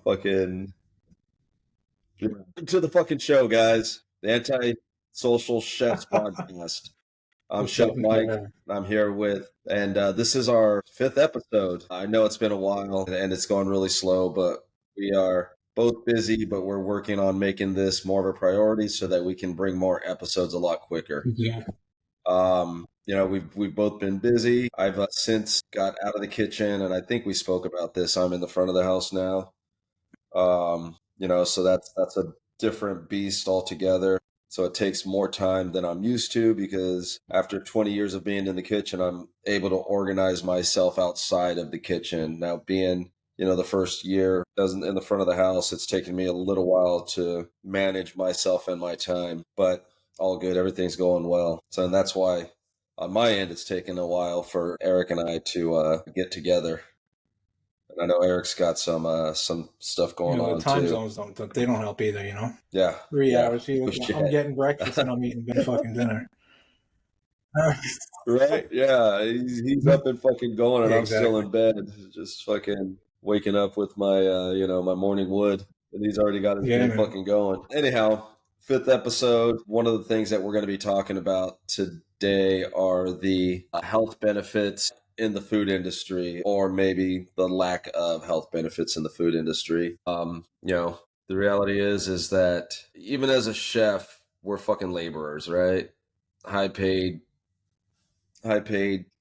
Fucking to the fucking show, guys. The Anti-Social Chefs Podcast. I'm What's Chef up, Mike. man? I'm here with, and this is our 5th episode. I know it's been a while and it's going really slow, but we are both busy, but we're working on making this more of a priority so that we can bring more episodes a lot quicker. Yeah. We've both been busy. I've since got out of the kitchen, and I think we spoke about this. I'm in the front of the house now. So that's a different beast altogether. So it takes more time than I'm used to because after 20 years of being in the kitchen, I'm able to organize myself outside of the kitchen. Now, being, the first year doesn't in the front of the house, it's taken me a little while to manage myself and my time, but all good. Everything's going well. So and that's why on my end, it's taken a while for Eric and I to get together. I know Eric's got some stuff going The on time too. zones they don't help either, Yeah, 3 hours. no I'm shit. getting breakfast and I'm eating fucking dinner. Right? Yeah, he's up and fucking going, and Yeah, I'm still exactly. in bed, just fucking waking up with my my morning wood, and he's already got his Yeah, day man. fucking going. Anyhow, 5th episode. One of the things that we're going to be talking about today are the health benefits in the food industry, or maybe the lack of health benefits in the food industry. The reality is that even as a chef, we're fucking laborers, right? High paid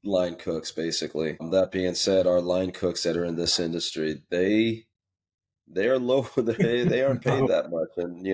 line cooks, basically. That being said, our line cooks that are in this industry, they are low. They aren't paid Oh, that much, and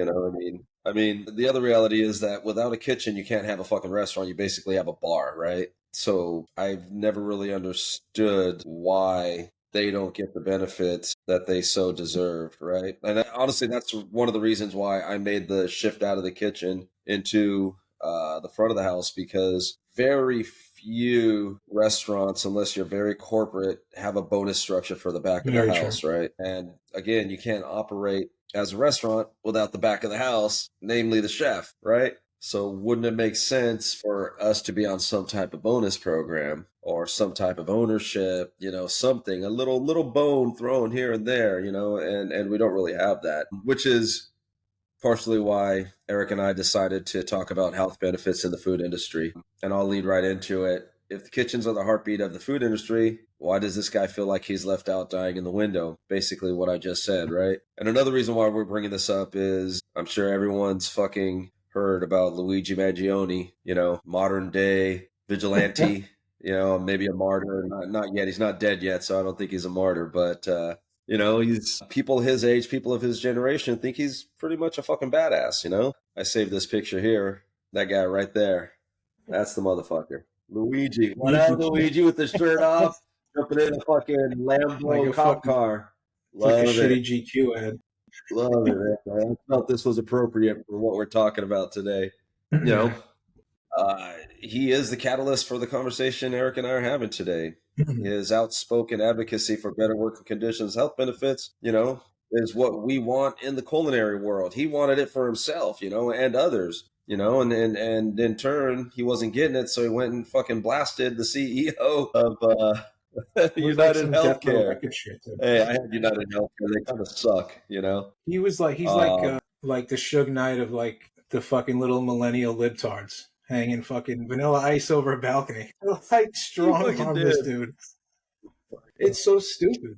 I mean, the other reality is that without a kitchen, you can't have a fucking restaurant. You basically have a bar, right? So I've never really understood why they don't get the benefits that they so deserve, right? And honestly, that's one of the reasons why I made the shift out of the kitchen into the front of the house, because very few restaurants, unless you're very corporate, have a bonus structure for the back of the very true. house, right? And again, you can't operate as a restaurant without the back of the house, namely the chef, right? So wouldn't it make sense for us to be on some type of bonus program or some type of ownership, something, a little bone thrown here and there, and we don't really have that, which is partially why Eric and I decided to talk about health benefits in the food industry. And I'll lead right into it. If the kitchens are the heartbeat of the food industry, why does this guy feel like he's left out dying in the window? Basically what I just said, right? And another reason why we're bringing this up is I'm sure everyone's fucking heard about Luigi Mangione, modern day vigilante, maybe a martyr. Not yet. He's not dead yet, so I don't think he's a martyr, but he's people his age, people of his generation think he's pretty much a fucking badass. I saved this picture here. That guy right there. That's the motherfucker. Luigi. What up, Luigi, with the shirt off, jumping in a fucking Like Lambo a cop fucking car. like a Love it. shitty GQ ad. Love it, man. I felt this was appropriate for what we're talking about today. You know, he is the catalyst for the conversation Eric and I are having today. His outspoken advocacy for better working conditions, health benefits, is what we want in the culinary world. He wanted it for himself, and others, and in turn, he wasn't getting it, so he went and fucking blasted the CEO of It was like United some Death Row Healthcare. Record shit, dude. Hey, I had United Healthcare. They kind of suck. He's like the Suge Knight of like the fucking little millennial libtards hanging fucking Vanilla Ice over a balcony. Like strong arm this dude. It's so stupid.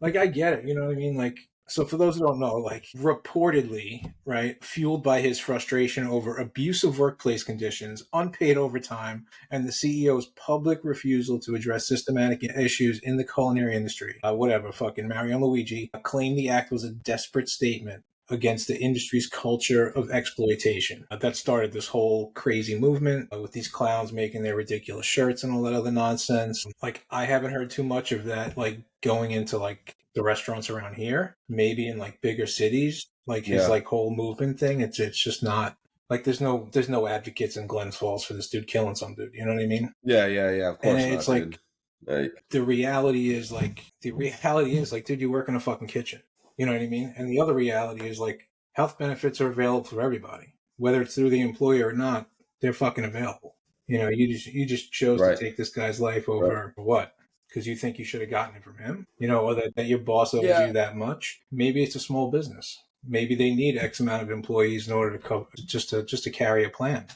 Like I get it, you know what I mean? Like so for those who don't know, like reportedly, right, fueled by his frustration over abusive workplace conditions, unpaid overtime, and the CEO's public refusal to address systematic issues in the culinary industry. Whatever, fucking Mario and Luigi claimed the act was a desperate statement against the industry's culture of exploitation. That started this whole crazy movement with these clowns making their ridiculous shirts and all that other nonsense. Like, I haven't heard too much of that, like, going into, like, the restaurants around here, maybe in, like, bigger cities. Like, his, like, whole movement thing, it's just not... Like, there's no advocates in Glens Falls for this dude killing some dude. You know what I mean? Yeah, of course and not, it's like, dude. the reality is, dude, you work in a fucking kitchen. You know what I mean? And the other reality is, like, health benefits are available for everybody. Whether it's through the employer or not, they're fucking available. You know, you just chose to take this guy's life over what? because you think you should have gotten it from him, or that your boss owes Yeah. you that much. Maybe it's a small business. Maybe they need X amount of employees in order to cover just to carry a plan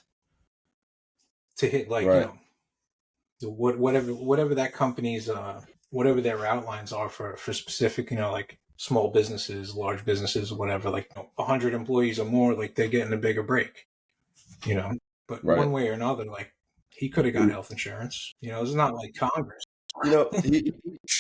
to hit Right. whatever that company's whatever their outlines are for specific like small businesses, large businesses, whatever, like 100 employees or more, like they're getting a bigger break, but Right. one way or another, like he could have got health insurance. It's not like Congress.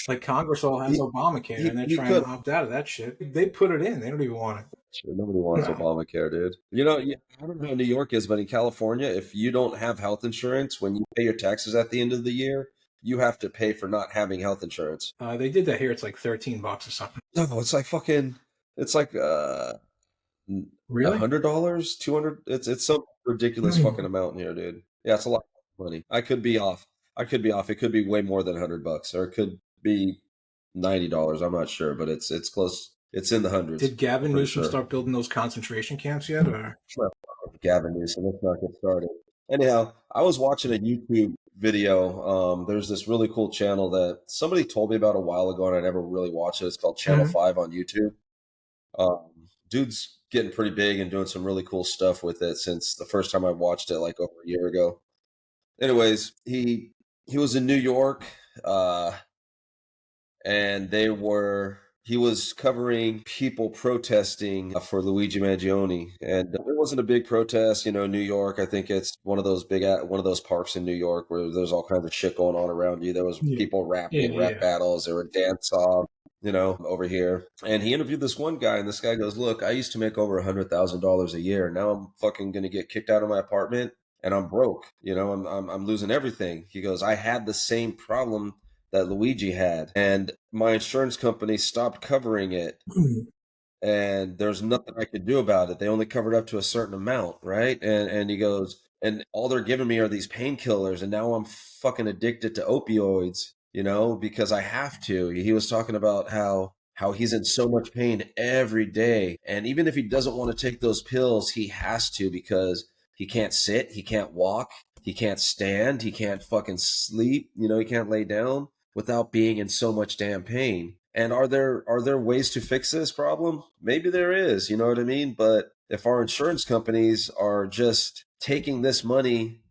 Like Congress all has Obamacare and they're he trying to could. opt out of that shit. They put it in. They don't even want it. Sure, nobody wants No. Obamacare, dude. I don't know how New York is, but in California, if you don't have health insurance, when you pay your taxes at the end of the year, you have to pay for not having health insurance. They did that here. It's like $13 or something. No, it's like fucking. It's like Really? $100, 200. It's some ridiculous fucking amount here, dude. Yeah, it's a lot of money. I could be off. It could be way more than $100, or it could be $90. I'm not sure, but it's close. It's in the hundreds. Did Gavin Newsom sure. start building those concentration camps yet? Or Gavin Newsom, let's not get started. Anyhow, I was watching a YouTube video. There's this really cool channel that somebody told me about a while ago, and I never really watched it. It's called Channel 5 on YouTube. Dude's getting pretty big and doing some really cool stuff with it since the first time I watched it, like over a year ago. Anyways, he was in New York, and he was covering people protesting for Luigi Mangione, and it wasn't a big protest. New York, I think it's one of those parks in New York where there's all kinds of shit going on around you. There was people rapping, rap battles, there were dance off, over here. And he interviewed this one guy, and this guy goes, "Look, I used to make over $100,000 a year. Now I'm fucking going to get kicked out of my apartment, and I'm broke. I'm losing everything." He goes, "I had the same problem that Luigi had, and my insurance company stopped covering it, and there's nothing I could do about it. They only covered up to a certain amount, right?" And he goes, "And all they're giving me are these painkillers, and now I'm fucking addicted to opioids, because I have to." He was talking about how he's in so much pain every day, and even if he doesn't want to take those pills, he has to, because he can't sit, he can't walk, he can't stand, he can't fucking sleep, he can't lay down without being in so much damn pain. And are there ways to fix this problem? Maybe there is, you know what I mean? But if our insurance companies are just taking this money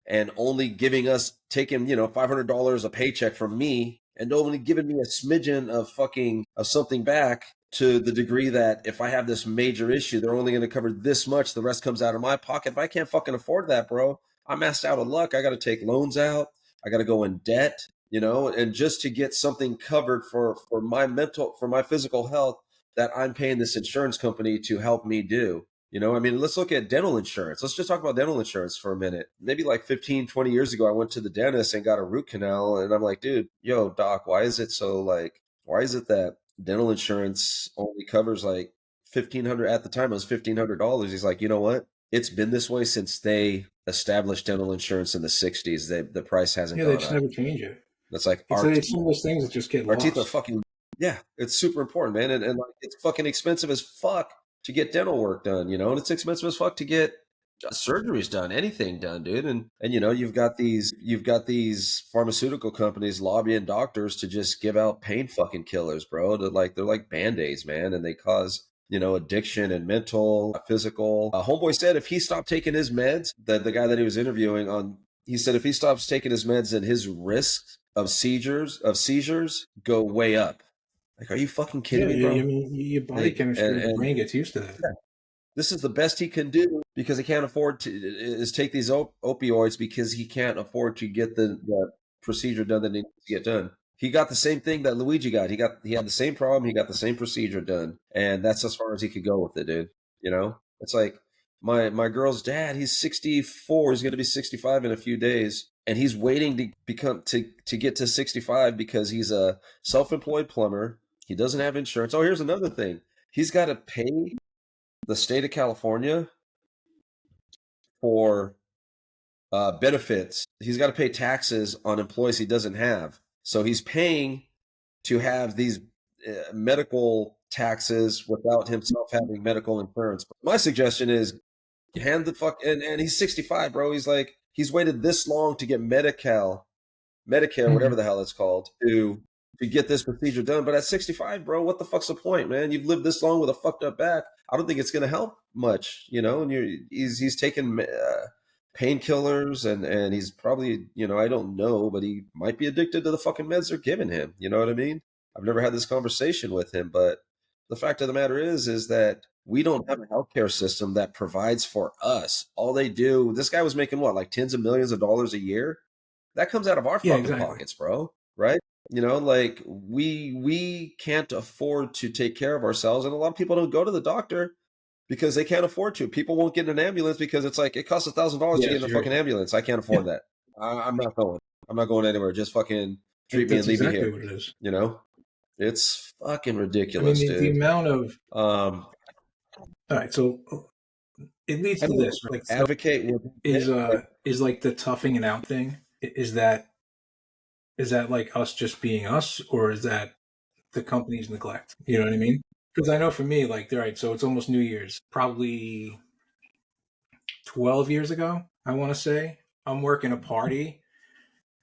and only taking, $500 a paycheck from me, and only giving me a smidgen of something back, to the degree that if I have this major issue, they're only going to cover this much, the rest comes out of my pocket. If I can't fucking afford that, bro, I'm asked out of luck. I got to take loans out. I got to go in debt, and just to get something covered for my physical health that I'm paying this insurance company to help me do. Let's look at dental insurance. Let's just talk about dental insurance for a minute. Maybe like 15, 20 years ago, I went to the dentist and got a root canal, and I'm like, "Dude, yo, doc, why is it that dental insurance only covers like $1,500?" At the time, it was $1,500. He's like, "You know what? It's been this way since they established dental insurance in the 60s. The price hasn't gone they up. just never change it. It's like it's one of those things that just get our lost. teeth are fucking, yeah, it's super important, man. And like, it's fucking expensive as fuck to get dental work done, and it's expensive as fuck to get surgeries done, anything done, dude. And you've got these pharmaceutical companies lobbying doctors to just give out pain fucking killers, bro. They're like Band-Aids, man, and they cause addiction and mental, physical. Homeboy said if he stopped taking his meds, the guy that he was interviewing on, he said if he stops taking his meds, then his risks of seizures go way up. Like, are you fucking kidding me, bro? Your body chemistry, your brain gets used to that. Yeah. This is the best he can do because he can't afford to take these opioids, because he can't afford to get the procedure done that needs to get done. He got the same thing that Luigi got. He had the same problem. He got the same procedure done, and that's as far as he could go with it, dude. It's like my girl's dad. He's 64. He's going to be 65 in a few days, and he's waiting to get to 65 because he's a self-employed plumber. He doesn't have insurance. Oh, here's another thing. He's got to pay the state of California for benefits. He's got to pay taxes on employees he doesn't have. So he's paying to have these medical taxes without himself having medical insurance. My suggestion is hand the fuck, and he's 65, bro. He's waited this long to get Medi-Cal Medicare, Mhm. whatever the hell it's called, to get this procedure done. But at 65, bro, what the fuck's the point, man? You've lived this long with a fucked up back. I don't think it's going to help much, you know. And he's taking painkillers, and he's probably, you know, I don't know, but he might be addicted to the fucking meds they're giving him. You know what I mean? I've never had this conversation with him, but the fact of the matter is that we don't have a healthcare system that provides for us. All they do, this guy was making what, like tens of millions of dollars a year? That comes out of our Yeah, fucking exactly. pockets, bro. Right? You know, like we can't afford to take care of ourselves, and a lot of people don't go to the doctor because they can't afford to. People won't get in an ambulance because it's like it costs $1,000 to Yeah, get in a fucking seriously. ambulance. I can't Yeah, afford that. I'm not going. I'm not going anywhere. Just fucking treat me and that's leave me exactly here. what it is. You know, it's fucking I mean, ridiculous, the dude. amount of Um, all right, so it leads I to don't this, right? Like, so advocate with is like the toughing it out thing. Is that like us just being us, or is that the company's neglect? You know what I mean? Because I know for me, like, all right, so it's almost New Year's, probably 12 years ago. I want to say I'm working a party,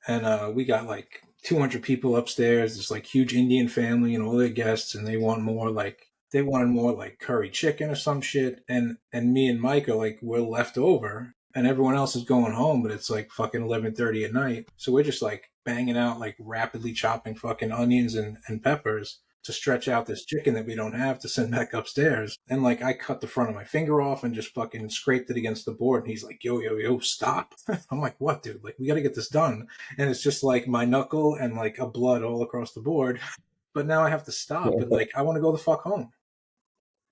and we got like 200 people upstairs. This like huge Indian family and all their guests, and they wanted more like curry chicken or some shit. And me and Mike are like, we're left over, and everyone else is going home, but it's like fucking 11:30 at night. So we're just like banging out like rapidly chopping fucking onions and peppers to stretch out this chicken that we don't have to send back upstairs. And like I cut the front of my finger off and just fucking scraped it against the board. And he's like, yo, yo, yo, stop. I'm like, what, dude? Like, we got to get this done. And it's just like my knuckle and like a blood all across the board. But now I have to stop and like I want to go the fuck home.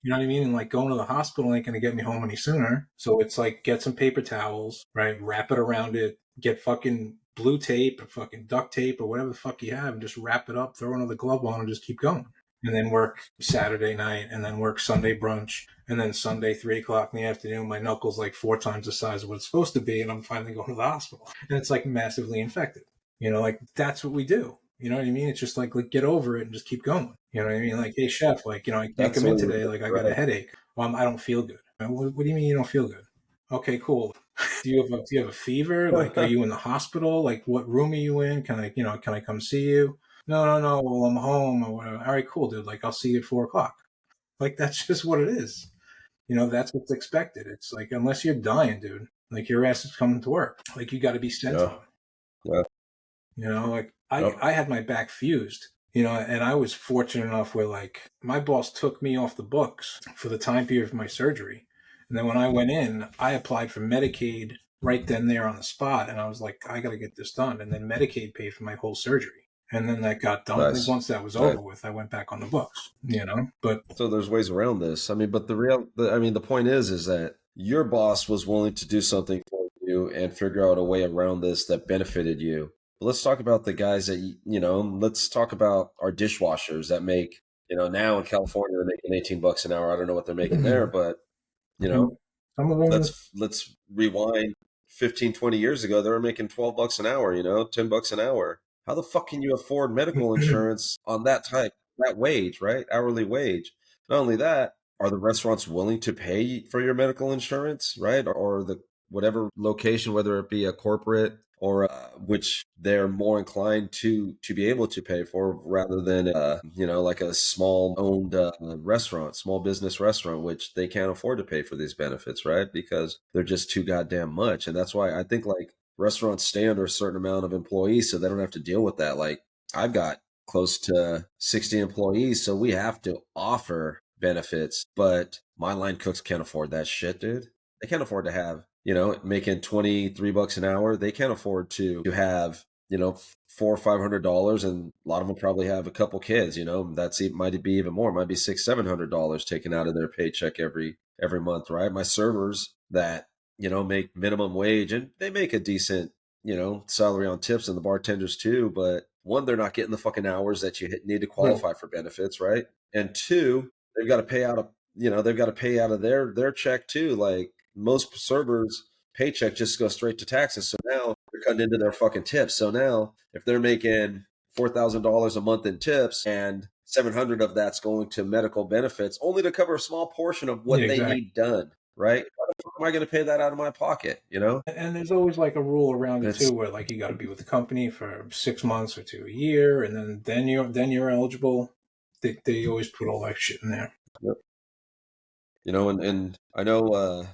You know what I mean? And like going to the hospital ain't gonna get me home any sooner. So it's like get some paper towels, right? Wrap it around it, get fucking blue tape or fucking duct tape or whatever the fuck you have, and just wrap it up, throw another glove on, and just keep going. And then work Saturday night, and then work Sunday brunch, and then Sunday 3 o'clock in the afternoon. My knuckle's like 4 times the size of what it's supposed to be, and I'm finally going to the hospital, and it's like massively infected. You know, like that's what we do. You know what I mean? It's just like get over it and just keep going. You know what I mean? Like, hey, chef, like, I can't that's come the in way we're today. doing Like, I it, got a right? headache. Well, I don't feel good. What do you mean you don't feel good? Okay, cool. Do you have a fever? Like, are you in the hospital? Like, what room are you in? Can I come see you? No, no, no. Well, I'm home or whatever. All right, cool, dude. Like, I'll see you at 4 o'clock. Like, that's just what it is. That's what's expected. It's like, unless you're dying, dude, like your ass is coming to work. Like, you got to be sent Yeah, home. yeah, Like I, yep, I had my back fused, and I was fortunate enough where like my boss took me off the books for the time period of my surgery. And then when I went in, I applied for Medicaid right then there on the spot. And I was like, I got to get this done. And then Medicaid paid for my whole surgery. And then that got done. Like nice, once that was nice. over with, I went back on the books. But So there's ways around this. I mean, but I mean, the point is that your boss was willing to do something for you and figure out a way around this that benefited you. But let's talk about the guys that, let's talk about our dishwashers that make, now in California, they're making 18 bucks an hour. I don't know what they're making there, but, you know, some of them, let's rewind 15, 20 years ago. They were making 12 bucks an hour, 10 bucks an hour. How the fuck can you afford medical insurance on that wage, right? Hourly wage. Not only that, are the restaurants willing to pay for your medical insurance, right? Or the whatever location, whether it be a corporate or which they're more inclined to be able to pay for rather than like a small owned restaurant, small business restaurant, which they can't afford to pay for these benefits, right? Because they're just too goddamn much. And that's why I think like restaurants stay under a certain amount of employees so they don't have to deal with that. Like I've got close to 60 employees, so we have to offer benefits, but my line cooks can't afford that shit, dude. They can't afford to have, making 23 bucks an hour. They can't afford to have, four or $500, and a lot of them probably have a couple kids. That's it, might be even more. It might be $600-700 taken out of their paycheck every month, right? My servers that make minimum wage, and they make a decent salary on tips, and the bartenders too. But one, they're not getting the fucking hours that you need to right. qualify for benefits, right? And two, they've got to pay out of their check too. Like most servers paycheck just goes straight to taxes. So now they're cutting into their fucking tips. So now if they're making $4,000 a month in tips and 700 of that's going to medical benefits only to cover a small portion of Yeah, what they exactly. need done, right? am I going to pay that out of my pocket? You know, And there's always like a rule around it it's too, where like you got to be with the company for 6 months or to a year, and then you're eligible. They always put all that shit in there. you know, and I know,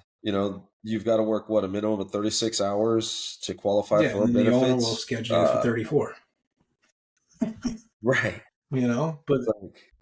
you've got to work what, a minimum of 36 hours to qualify Yeah, for and the owner will benefits. schedule you for 34. Right. But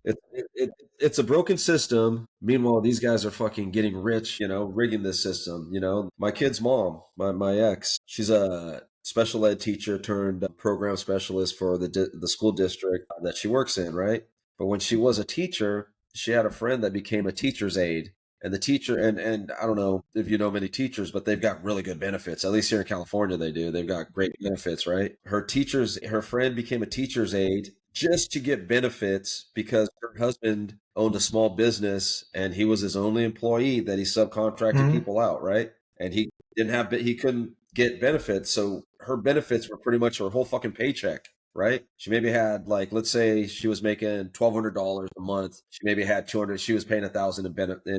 It's like it's a broken system. Meanwhile, these guys are fucking getting rich, rigging this system. My kid's mom, my ex, she's a special ed teacher turned program specialist for the school district that she works in, right? But when she was a teacher, she had a friend that became a teacher's aide. And the teacher, and I don't know if you know many teachers, but they've got really good benefits. At least here in California, they do. They've got great benefits, right? Her friend became a teacher's aide just to get benefits because her husband owned a small business and he was his only employee that he subcontracted Mhm. people out, right? And he couldn't get benefits, so her benefits were pretty much her whole fucking paycheck, right? She maybe had, like, let's say she was making $1,200 a month. She maybe had 200. She was paying 1,000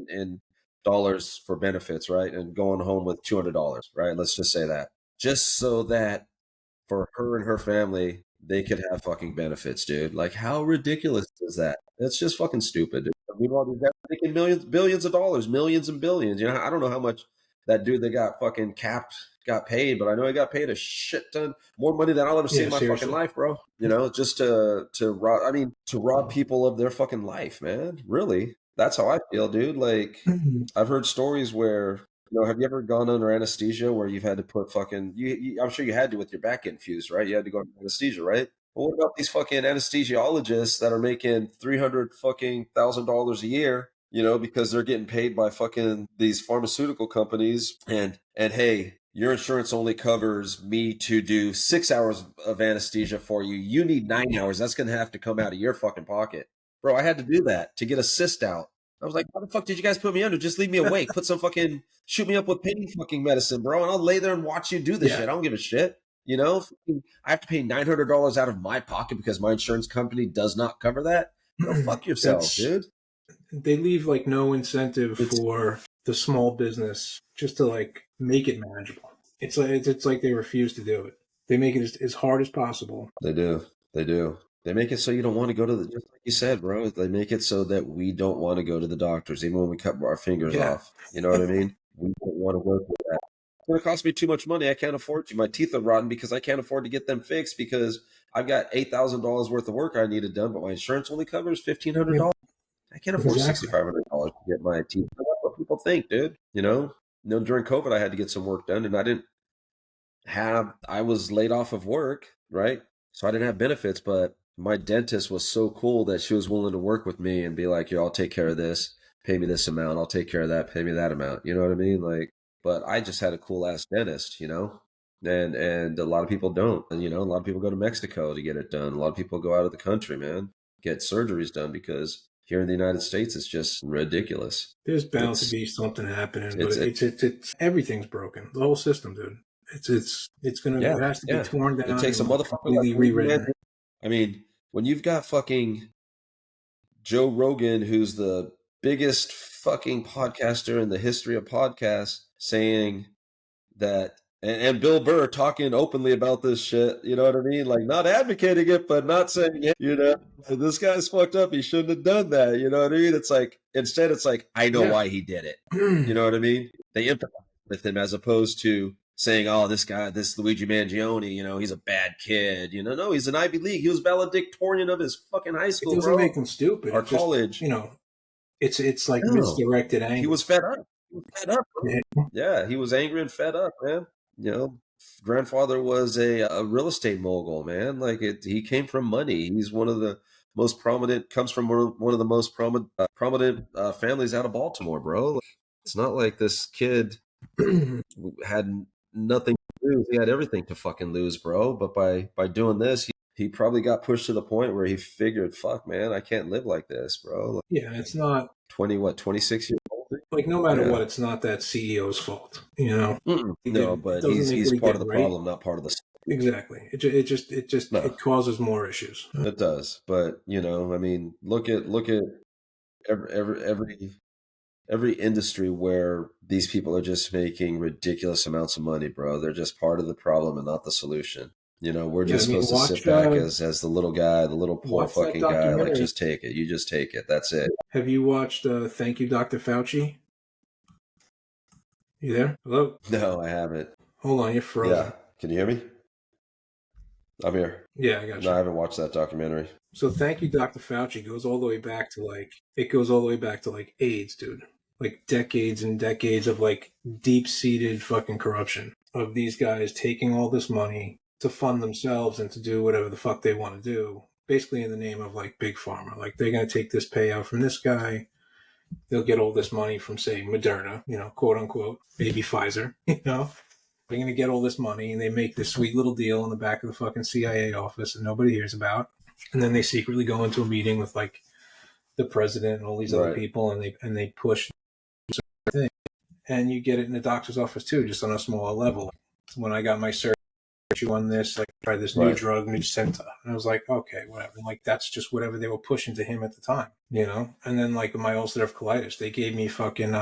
in dollars for benefits, right? And going home with $200, right? Let's just say that, just so that for her and her family, they could have fucking benefits, dude. Like, how ridiculous is that? It's just fucking stupid. Dude. Meanwhile, these guys are making millions, billions of dollars, millions and billions. I don't know how much that dude that got fucking capped got paid, but I know he got paid a shit ton more money than I'll ever see Yeah, in my fucking seriously. life, bro. Just to rob. I mean, to rob people of their fucking life, man. Really, that's how I feel, dude. Like, I've heard stories where have you ever gone under anesthesia where you've had to put fucking I'm sure you had to with your back getting fused, right? You had to go under anesthesia, right? But what about these fucking anesthesiologists that are making 300 fucking $1,000 a year, because they're getting paid by fucking these pharmaceutical companies and hey, your insurance only covers me to do 6 hours of anesthesia for you. You need 9 hours. That's gonna have to come out of your fucking pocket. Bro, I had to do that to get a cyst out. I was like, "How the fuck did you guys put me under? Just leave me awake. Put some fucking shoot me up with pain fucking medicine, bro, and I'll lay there and watch you do the Yeah. shit. I don't give a shit. I have to pay $900 out of my pocket because my insurance company does not cover that. Go fuck yourself, That's dude. They leave like no incentive It's for the small business just to like make it manageable. It's like they refuse to do it. They make it as hard as possible. They do. They do. They make it so you don't want to go to just like you said, bro. They make it so that we don't want to go to the doctors, even when we cut our fingers Yeah. off. You know what I mean? We don't want to work with that. It's going to cost me too much money. I can't afford to. My teeth are rotten because I can't afford to get them fixed because I've got $8,000 worth of work I needed done, but my insurance only covers Yeah, $1,500. I can't afford exactly. $6,500 to get my teeth done. That's what people think, dude. During COVID, I had to get some work done, and I was laid off of work, right? So I didn't have benefits, but my dentist was so cool that she was willing to work with me and be like, "Yo, I'll take care of this. Pay me this amount. I'll take care of that. Pay me that amount." You know what I mean? Like, but I just had a cool ass dentist, and a lot of people don't. And a lot of people go to Mexico to get it done. A lot of people go out of the country, man, get surgeries done because here in the United States, it's just ridiculous. There's bound to It's be something happening, but it's it, it's everything's broken. The whole system, dude. yeah, It has to be yeah. torn It down takes a and motherfucker like completely Luigi Mangione. rewritten. I mean, when you've got fucking Joe Rogan, who's the biggest fucking podcaster in the history of podcasts, saying that, and Bill Burr talking openly about this shit, you know what I mean? Like, not advocating it, but not saying, yeah, this guy's fucked up. He shouldn't have done that. You know what I mean? It's like, instead, it's like, I know Yeah. why he did it. You know what I mean? They empathize with him as opposed to saying, "Oh, this guy, this Luigi Mangione, he's a bad kid." No, he's an Ivy League. He was valedictorian of his fucking high It school, doesn't bro, make them stupid. or It just, college. it's like No, misdirected he anger. was fed up. He was fed up, bro. Yeah. Yeah, he was angry and fed up, man. You know, grandfather was a real estate mogul, man. Like he came from money. He's one of the most prominent. Comes from one of the most prominent families out of Baltimore, bro. Like, it's not like this kid had nothing to lose. He had everything to fucking lose, bro. But by doing this, he probably got pushed to the point where he figured, "Fuck, man, I can't live like this, bro." Like, Yeah, it's not 26 years old. like no matter Yeah. what, it's not that CEO's fault. You know, Mm-mm. he No, did. It but doesn't make he's what he part did of the right. problem, not part of the solution. Exactly. It just No, it causes more issues. it does. But I mean, look at every every industry where these people are just making ridiculous amounts of money, bro. They're just part of the problem and not the solution. We're Yeah, I just mean, supposed to sit back as the little guy, the little poor watch that fucking guy, like documentary. just take it. You just take it. That's it. Have you watched Thank You, Dr. Fauci? You there? Hello? No, I haven't. Hold on, you're Yeah. frozen. Can you hear me? I'm here. Yeah, I got No, I you. haven't watched that documentary. So Thank You, Dr. Fauci goes all the way back to like AIDS, dude. Like decades and decades of like deep-seated fucking corruption of these guys taking all this money to fund themselves and to do whatever the fuck they want to do, basically in the name of like big pharma. Like they're going to take this payout from this guy. They'll get all this money from, say, Moderna, quote unquote, maybe Pfizer, They're going to get all this money and they make this sweet little deal in the back of the fucking CIA office that nobody hears about. And then they secretly go into a meeting with like the president and all these other Right. people and they push thing. And you get it in the doctor's office too, just on a smaller level. When I got my surgery on this, I tried this new Right. drug, Nucynta. And I was like, okay, whatever. Like that's just whatever they were pushing to him at the time, And then like my ulcerative colitis, they gave me fucking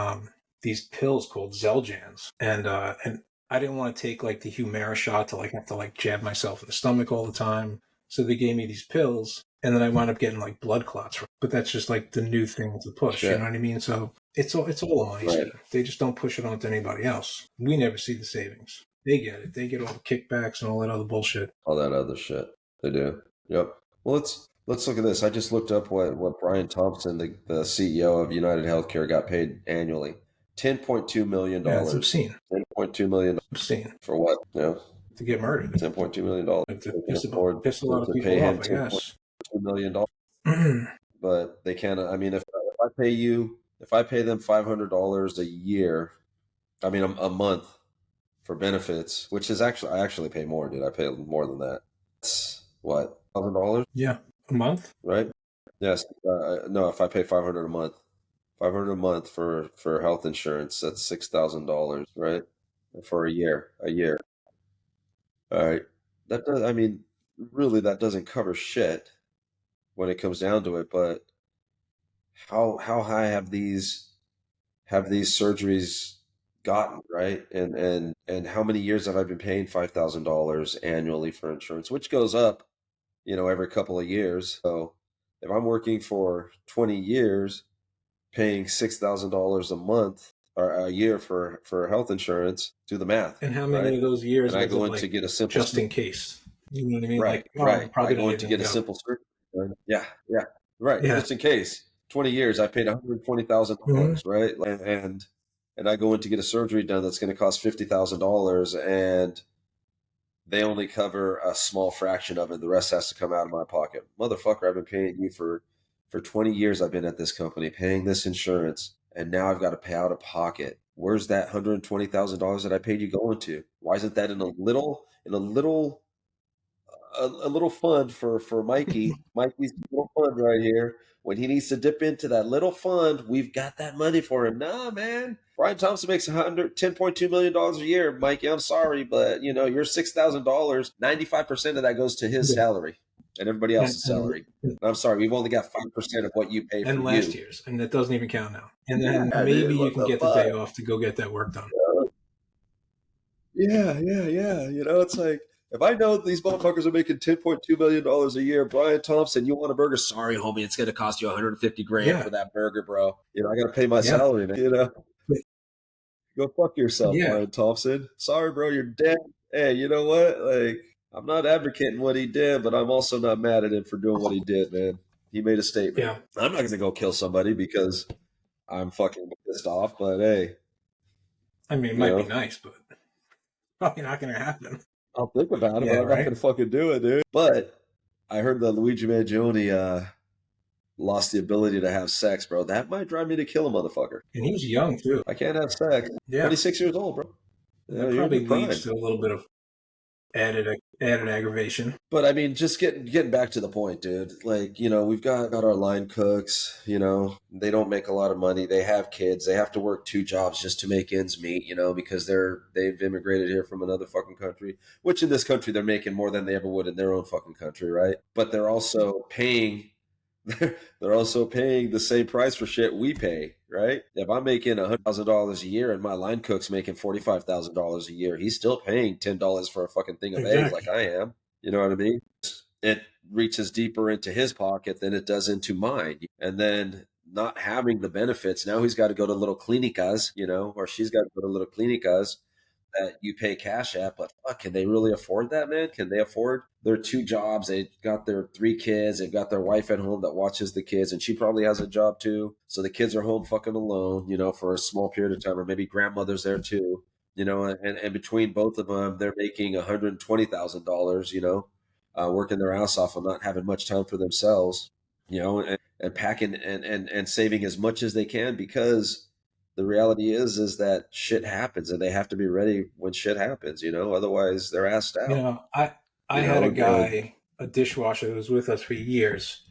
these pills called Xeljanz. And I didn't want to take like the Humira shot to like have to like jab myself in the stomach all the time. So they gave me these pills, and then I wound up getting like blood clots. But that's just like the new thing to push. Shit. You know what I mean? So it's all a money Right. scheme. They just don't push it onto anybody else. We never see the savings. They get it. They get all the kickbacks and all that other bullshit. All that other shit. They do. Yep. Well, let's look at this. I just looked up what Brian Thompson, the CEO of United Healthcare, got paid annually. $10.2 million. Yeah, it's obscene. $10.2 million. Obscene. For what? To get murdered. $10.2 million. Like They to can piss afford a lot of to people pay him off, I guess. $10.2 million. But they can't. I mean, if I pay them $500 a year, I mean a month for benefits, which is I actually pay more, dude. I pay more than that. It's what, $1,000? Yeah, a month. Right? Yes. No, if I pay $500 a month, for health insurance, that's $6,000, right? For a year. All right. That does. I mean, really, that doesn't cover shit when it comes down to it. But how high have these surgeries gotten, right? And how many years have I been paying $5,000 annually for insurance, which goes up, every couple of years. So if I'm working for 20 years, paying $6,000 a month or a year for health insurance, do the math, And how many right? of those years And I was go it in to like get a simple just in case? You know what I mean? right, Like, oh, I'm right. I probably go not in to even get a gonna go. simple surgery. Yeah, yeah, right. Yeah. Just in case. 20 years, I paid $120,000, right? And I go in to get a surgery done that's going to cost $50,000, and they only cover a small fraction of it. The rest has to come out of my pocket. Motherfucker, I've been paying you for 20 years. I've been at this company paying this insurance, and now I've got to pay out of pocket. Where's that $120,000 that I paid you going to? Why isn't that in a little fund for Mikey? Mikey's little fund right here. When he needs to dip into that little fund, we've got that money for him. Nah, man. Brian Thompson makes $10.2 million a year. Mikey, I'm sorry, but your $6,000, 95% of that goes to his Yeah. salary and everybody else's And, salary. And I'm sorry, we've only got 5% of what you pay for and last you. year's, and that doesn't even count now. And then Yeah, maybe dude, you what can the get the fuck? day off to go get that work done. Yeah. It's like, if I know these motherfuckers are making $10.2 million a year, Brian Thompson, you want a burger? Sorry, homie, it's going to cost you 150 grand for that burger, bro. I got to pay my salary, man. Go fuck yourself, Yeah. Brian Thompson. Sorry, bro, you're dead. Hey, you know what? Like, I'm not advocating what he did, but I'm also not mad at him for doing what he did, man. He made a statement. Yeah. I'm not going to go kill somebody because I'm fucking pissed off, but hey. I mean, it might be nice, but probably not going to happen. I'll think about it, Yeah, but I'm not going to fucking do it, dude. But I heard that Luigi Mangione lost the ability to have sex, bro. That might drive me to kill a motherfucker. And he was young, too. I can't have sex. Yeah. 26 years old, bro. That probably leads to a little bit of added aggravation. But I mean, just getting back to the point, dude. Like, we've got our line cooks. They don't make a lot of money. They have kids. They have to work 2 jobs just to make ends meet. Because they've immigrated here from another fucking country. Which in this country they're making more than they ever would in their own fucking country, right? But they're also paying they're also paying the same price for shit we pay, right? If I'm making $100,000 a year and my line cook's making $45,000 a year, he's still paying $10 for a fucking thing of eggs like Exactly. I am. You know what I mean? It reaches deeper into his pocket than it does into mine. And then not having the benefits, now he's got to go to little clinicas, or she's got to go to little clinicas that you pay cash at, but fuck, can they really afford that, man? Can they afford their two jobs? They got their three kids, they've got their wife at home that watches the kids, and she probably has a job too. So the kids are home fucking alone, for a small period of time, or maybe grandmother's there too, and between both of them, they're making $120,000, working their ass off and not having much time for themselves, and packing and saving as much as they can, because the reality is that shit happens and they have to be ready when shit happens, otherwise they're asked You out, know, I had a and guy, a dishwasher that was with us for years,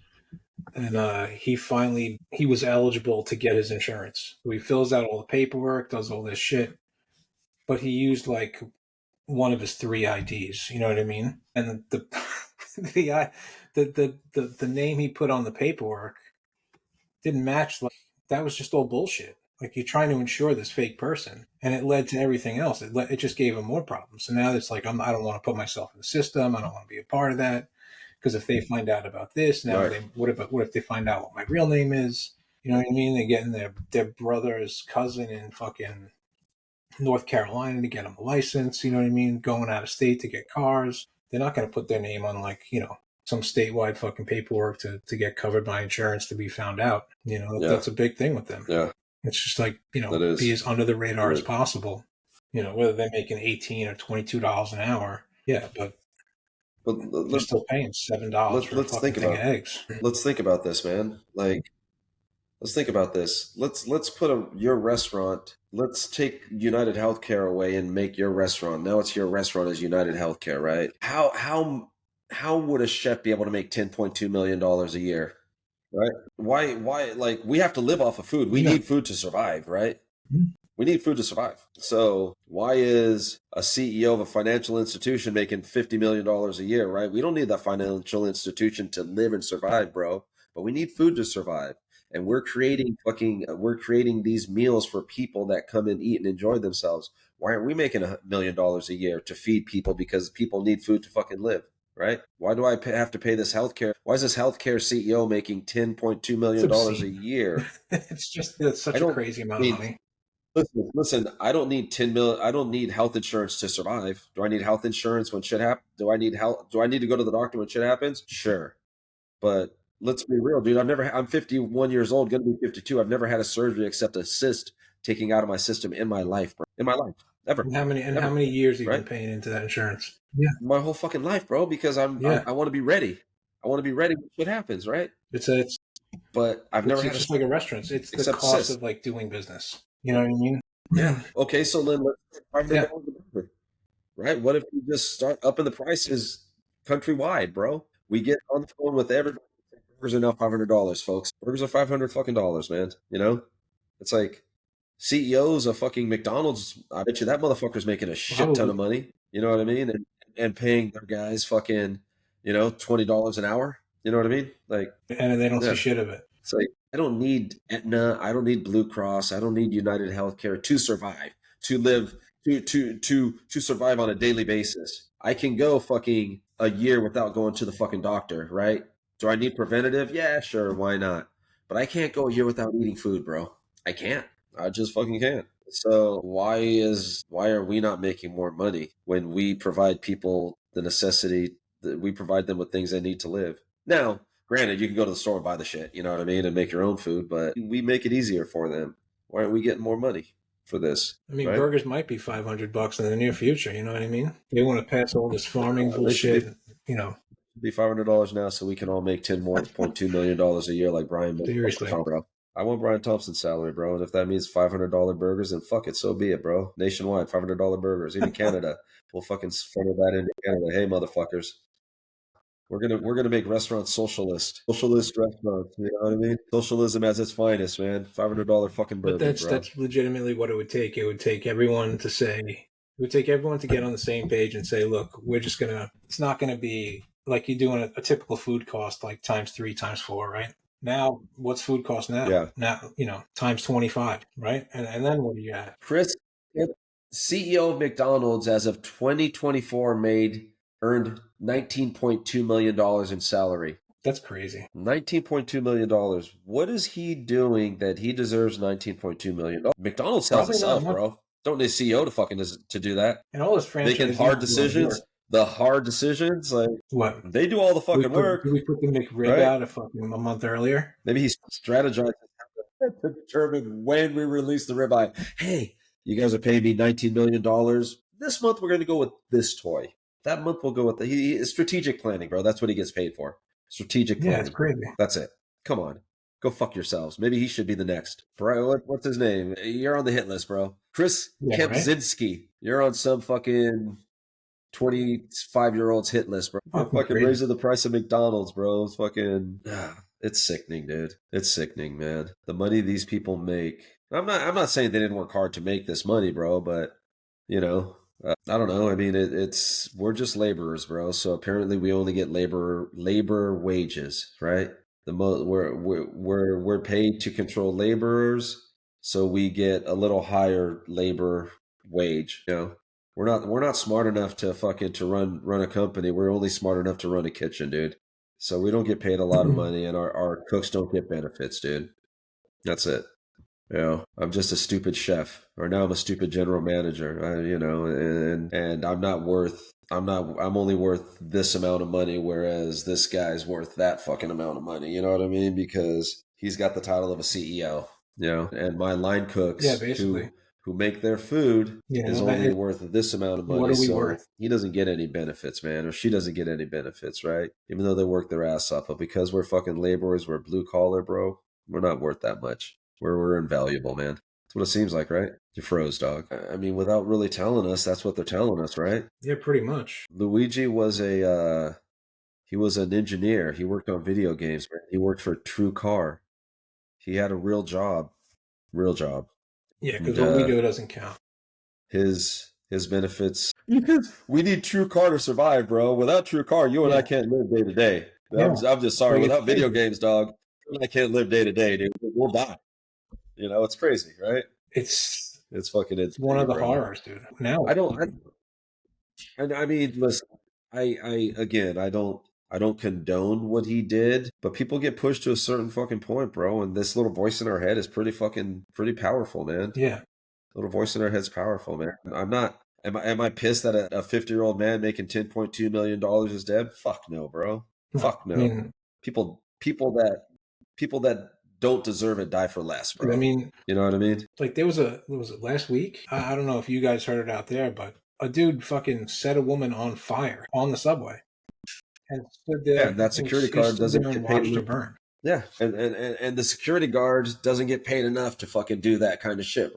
and he was eligible to get his insurance. So he fills out all the paperwork, does all this shit, but he used like one of his three IDs. You know what I mean? And the the name he put on the paperwork didn't match. Like, that was just all bullshit. Like, you're trying to insure this fake person, and it led to everything else. It just gave him more problems. So now it's like, I don't want to put myself in the system. I don't want to be a part of that, because if they find out about this, now right, what if they find out what my real name is? You know what I mean? They're getting their brother's cousin in fucking North Carolina to get them a license. You know what I mean? Going out of state to get cars. They're not going to put their name on, like, some statewide fucking paperwork to get covered by insurance to be found out. yeah, That's a big thing with them. yeah, It's just like, that be is as under the radar as right. possible. Whether they're making 18 or $22 an hour. Yeah, but But they're still paying $7 for a let's fucking think thing of about eggs. this, man. Like, let's think about this. Let's put your restaurant. Let's take United Healthcare away and make your restaurant. Now it's your restaurant as United Healthcare, right? How would a chef be able to make $10.2 million a year? Right? Why, like, we have to live off of food. We Yeah. need food to survive, right? We need food to survive. So why is a CEO of a financial institution making $50 million a year, right? We don't need that financial institution to live and survive, bro. But we need food to survive. And we're creating these meals for people that come and eat and enjoy themselves. Why aren't we making $1 million a year to feed people? Because people need food to fucking live, right? Why do I have to pay this healthcare? Why is this healthcare CEO making $10.2 It's million dollars a obscene. year? It's I such a don't crazy amount of mean, money. listen. I don't need 10 million. I don't need health insurance to survive. Do I need health insurance when shit happens? Do I need health? Do I need to go to the doctor when shit happens? Sure, but let's be real, dude. I'm 51 years old, gonna be 52. I've never had a surgery except a cyst taking out of my system in my life, bro. In my life, ever, And how never, many years have you been right? paying into that insurance? Yeah. My whole fucking life, bro. Because Yeah. I want to be ready. I want to be ready when shit happens, right? It's But I've never it's had it's a just like a restaurant. It's the except cost cyst. of, like, doing business. You know what I mean? Yeah. Okay. So then let's say Yeah. $500 a burger. Right? What if we just start upping the prices countrywide, bro? We get on the phone with everybody. Burgers are now $500, folks. Burgers are 500 fucking dollars, man. It's like CEOs of fucking McDonald's. I bet you that motherfucker's making a shit ton of Probably. money. You know what I mean? And paying their guys fucking, $20 an hour. You know what I mean? Like, And they don't see yeah. shit of it. It's like, I don't need Aetna, I don't need Blue Cross, I don't need United Healthcare to survive, to live, to survive on a daily basis. I can go fucking a year without going to the fucking doctor, right? Do I need preventative? Yeah, sure, why not? But I can't go a year without eating food, bro. I can't. I just fucking can't. So why are we not making more money when we provide people the necessity that we provide them with things they need to live? Now, granted, you can go to the store and buy the shit, you know what I mean, and make your own food, but we make it easier for them. Why aren't we getting more money for this? I mean, Right? burgers might be $500 in the near future. You know what I mean? They want to pass all this farming They should be bullshit. You know, $500 now, so we can all make $10.2 million a year, like Brian seriously. Thompson, bro. I want Brian Thompson's salary, bro, and if that means $500 burgers, then fuck it, so be it, bro. Nationwide, $500 burgers, even Canada. We'll fucking funnel that into Canada. Hey, motherfuckers. We're gonna make restaurants socialist restaurants. You know what I mean? Socialism at its finest, man. $500 fucking But burgers, bro. that's legitimately what it would take. It would take everyone to say, it would take everyone to get on the same page and say, look, we're just gonna. It's not gonna be like you're doing a typical food cost like times 3, times 4, right? Now, what's food cost now? Yeah. Now, times 25, right? And then what do you got? Chris, CEO of McDonald's as of 2024 earned $19.2 million in salary. That's crazy. $19.2 million. What is he doing that he deserves $19.2 million? McDonald's sells Probably not itself, much. bro. Don't need a CEO to do that. And all his Making franchisees hard do all the decisions, work. the hard decisions, like What? they do all the fucking work, Do we put the McRib right? out a month earlier? Maybe he's strategizing to determine when we release the ribeye. Hey, you guys are paying me $19 million. This month we're going to go with this toy. That month we'll go with strategic planning, bro. That's what he gets paid for. Strategic Yeah, it's planning. crazy. That's it. Come on. Go fuck yourselves. Maybe he should be the next. Bro, what's his name? You're on the hit list, bro. Chris Yeah, right? Kempczynski. You're on some fucking 25-year-old's hit list, bro. You're Fucking fucking crazy. raising the price of McDonald's, bro. It's fucking it's sickening, dude. It's sickening, man. The money these people make. I'm not saying they didn't work hard to make this money, bro, but you know, I don't know. I mean, it's we're just laborers, bro. So apparently we only get labor wages, right? We're paid to control laborers, so we get a little higher labor wage, you know. We're not smart enough to run a company. We're only smart enough to run a kitchen, dude. So we don't get paid a lot of money, and our cooks don't get benefits, dude. That's it. I'm just a stupid chef, or now I'm a stupid general manager. And I'm only worth this amount of money, whereas this guy's worth that fucking amount of money. You know what I mean? Because he's got the title of a CEO. And my line cooks Yeah, basically. who make their food is only worth this amount of money. What are we so worth? he doesn't get any benefits, man, or she doesn't get any benefits, right? Even though they work their ass off, but because we're fucking laborers, we're blue collar, bro. We're not worth that much. We're invaluable, man. That's what it seems like, right? You froze, dog. I mean, without really telling us, that's what they're telling us, right? Yeah, pretty much. Luigi was he was an engineer. He worked on video games, man. He worked for True Car. He had a real job. Real job. Yeah, And because what we do doesn't count. his benefits. We need True Car to survive, bro. Without True Car, you and I can't live day to day. I'm just sorry. Like, Without video games, dog, you and I can't live day to day, dude. We'll die. It's crazy, right? It's fucking one insane, of the bro. horrors, dude. Now I mean, listen, I don't condone what he did, but people get pushed to a certain fucking point, bro. And this little voice in our head is pretty powerful, man. yeah. Little voice in our head's powerful, man. I'm not. Am I pissed that a 50-year-old man making $10.2 million is dead? Fuck no, bro. Fuck no. I mean, people that don't deserve it die for less, bro. I mean, you know what I mean? like was it last week? I don't know if you guys heard it out there, but a dude fucking set a woman on fire on the subway and stood there. Yeah, and that security guard doesn't get paid watched her burn. Yeah, and the security guard doesn't get paid enough to fucking do that kind of shit.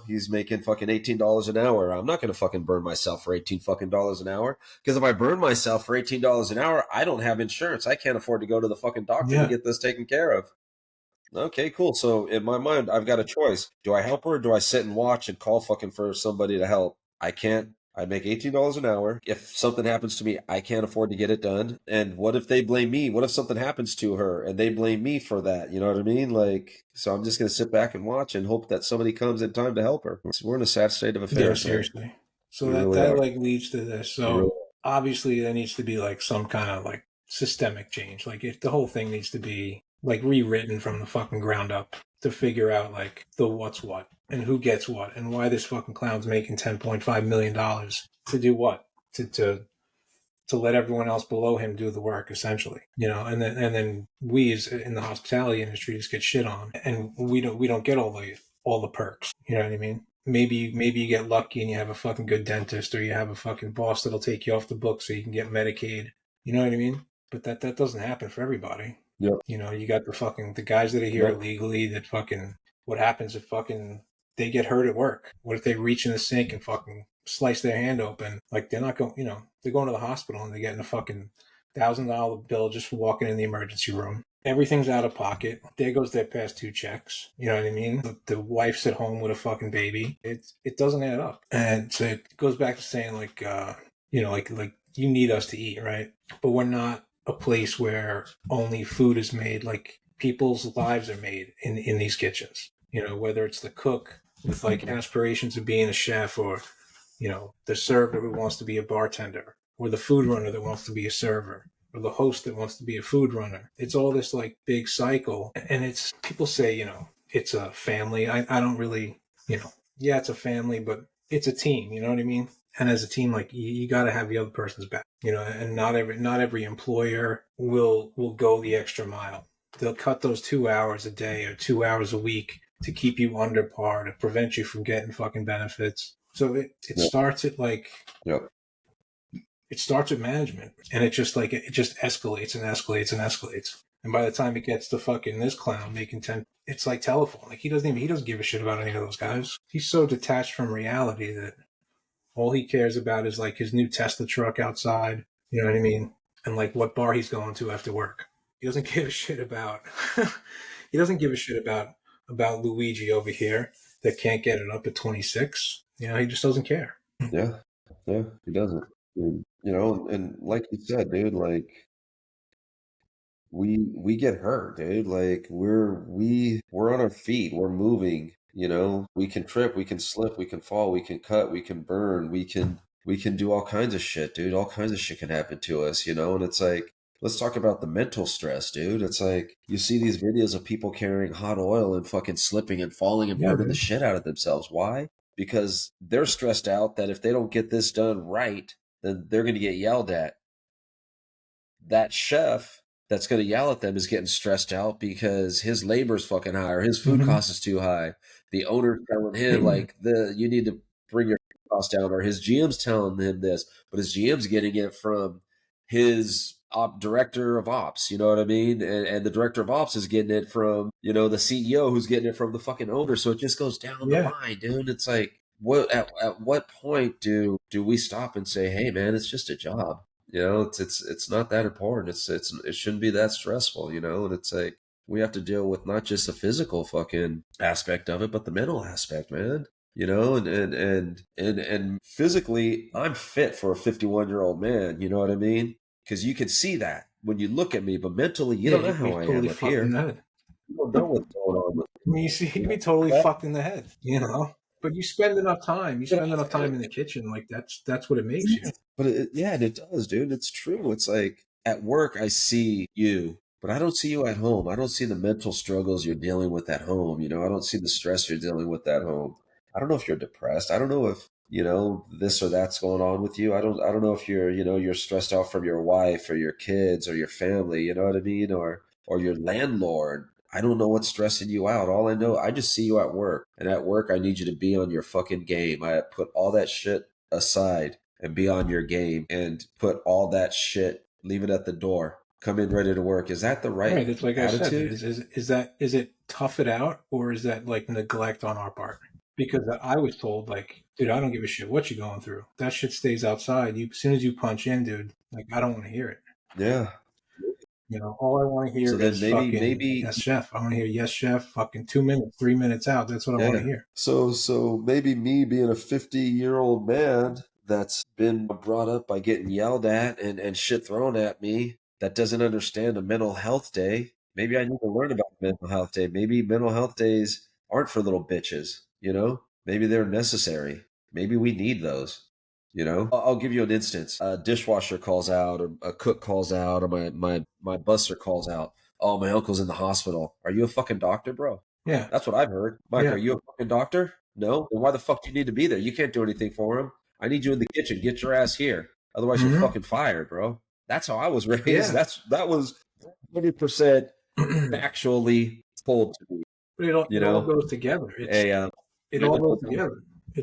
He's making fucking $18 an hour. I'm not gonna fucking burn myself for $18 fucking dollars an hour, because if I burn myself for $18 an hour, I don't have insurance. I can't afford to go to the fucking doctor to get this taken care of. Okay, cool. So in my mind, I've got a choice. Do I help her, or do I sit and watch and call fucking for somebody to help? I can't. I make $18 an hour. If something happens to me, I can't afford to get it done. And what if they blame me? What if something happens to her and they blame me for that? You know what I mean? So I'm just going to sit back and watch and hope that somebody comes in time to help her. So we're in a sad state of affairs. Yeah, seriously. So we that really leads to this. So obviously there needs to be some kind of systemic change. If the whole thing needs to be rewritten from the fucking ground up to figure out the what's what and who gets what and why this fucking clown's making $10.5 million to do what? To let everyone else below him do the work, essentially, and then we as in the hospitality industry just get shit on, and we don't get all the perks. You know what I mean? Maybe you get lucky and you have a fucking good dentist, or you have a fucking boss that'll take you off the book so you can get Medicaid. You know what I mean? But that doesn't happen for everybody. Yep. You got the guys that are here illegally that fucking, what happens if fucking they get hurt at work? What if they reach in the sink and fucking slice their hand open? They're not going, they're going to the hospital and they're getting a fucking $1,000 bill just for walking in the emergency room. Everything's out of pocket. There goes their past 2 checks. You know what I mean? The wife's at home with a fucking baby. It doesn't add up. And so it goes back to saying you need us to eat, right? But we're not a place where only food is made. Like people's lives are made in these kitchens. You know, whether it's the cook with like aspirations of being a chef, or the server who wants to be a bartender, or the food runner that wants to be a server, or the host that wants to be a food runner. It's all this like big cycle, and it's people say it's a family. I don't really yeah, it's a family, but it's a team. You know what I mean? And as a team, like you got to have the other person's back. And not every employer will go the extra mile. They'll cut those 2 hours a day or 2 hours a week to keep you under par, to prevent you from getting fucking benefits. So it starts at like it starts with management, and it just escalates and escalates and escalates. And by the time it gets to fucking this clown making 10, it's like telephone. Like he doesn't give a shit about any of those guys. He's so detached from reality that all he cares about is like his new Tesla truck outside. You know what I mean? And like what bar he's going to after work. He doesn't give a shit about. He doesn't give a shit about Luigi over here that can't get it up at 26. He just doesn't care. Yeah, yeah, he doesn't. And like you said, dude, like we get hurt, dude. Like we're on our feet, we're moving. We can trip, we can slip, we can fall, we can cut, we can burn, we can do all kinds of shit, dude. All kinds of shit can happen to us, and it's like, let's talk about the mental stress, dude. It's like you see these videos of people carrying hot oil and fucking slipping and falling and burning the shit out of themselves. Why? Because they're stressed out that if they don't get this done right, then they're going to get yelled at. That chef that's going to yell at them is getting stressed out because his labor's fucking high or his food cost is too high. The owner's telling him like you need to bring your cost down, or his GM's telling him this, but his GM's getting it from his director of ops, you know what I mean? And the director of ops is getting it from, the CEO, who's getting it from the fucking owner. So it just goes down the line, dude. It's like, at what point do we stop and say, hey man, it's just a job? It's not that important. It shouldn't be that stressful, and it's like we have to deal with not just the physical fucking aspect of it, but the mental aspect, man. And physically I'm fit for a 51-year-old man, you know what I mean? Because you can see that when you look at me, but mentally you don't know how I am up here. You don't know what's going on with me. You'd be totally fucked in the head, But you spend enough time. You spend enough time in the kitchen, like that's what it makes you. But it does, dude. It's true. It's like at work, I see you, but I don't see you at home. I don't see the mental struggles you're dealing with at home. I don't see the stress you're dealing with at home. I don't know if you're depressed. I don't know if, this or that's going on with you. I don't know if you're stressed out from your wife or your kids or your family, you know what I mean? Or your landlord. I don't know what's stressing you out. All I know, I just see you at work. And at work, I need you to be on your fucking game. I put all that shit aside and be on your game and put all that shit, leave it at the door. Come in ready to work. Is that the right It's like attitude? I said, is it tough it out, or is that like neglect on our part? Because I was told, like, dude, I don't give a shit what you're going through. That shit stays outside. As soon as you punch in, dude, like, I don't want to hear it. Yeah. All I want to hear is maybe yes, chef. I want to hear yes, chef. Fucking 2 minutes, 3 minutes out. That's what I want to hear. So maybe me being a 50-year-old man that's been brought up by getting yelled at and shit thrown at me, that doesn't understand a mental health day. Maybe I need to learn about mental health day. Maybe mental health days aren't for little bitches, Maybe they're necessary. Maybe we need those. I'll give you an instance. A dishwasher calls out, or a cook calls out, or my busser calls out. Oh, my uncle's in the hospital. Are you a fucking doctor, bro? Yeah. That's what I've heard. Mike, are you a fucking doctor? No? Then why the fuck do you need to be there? You can't do anything for him. I need you in the kitchen. Get your ass here. Otherwise you're fucking fired, bro. That's how I was raised. Yeah. That was 100% factually told to me. But it all goes together. It all goes together.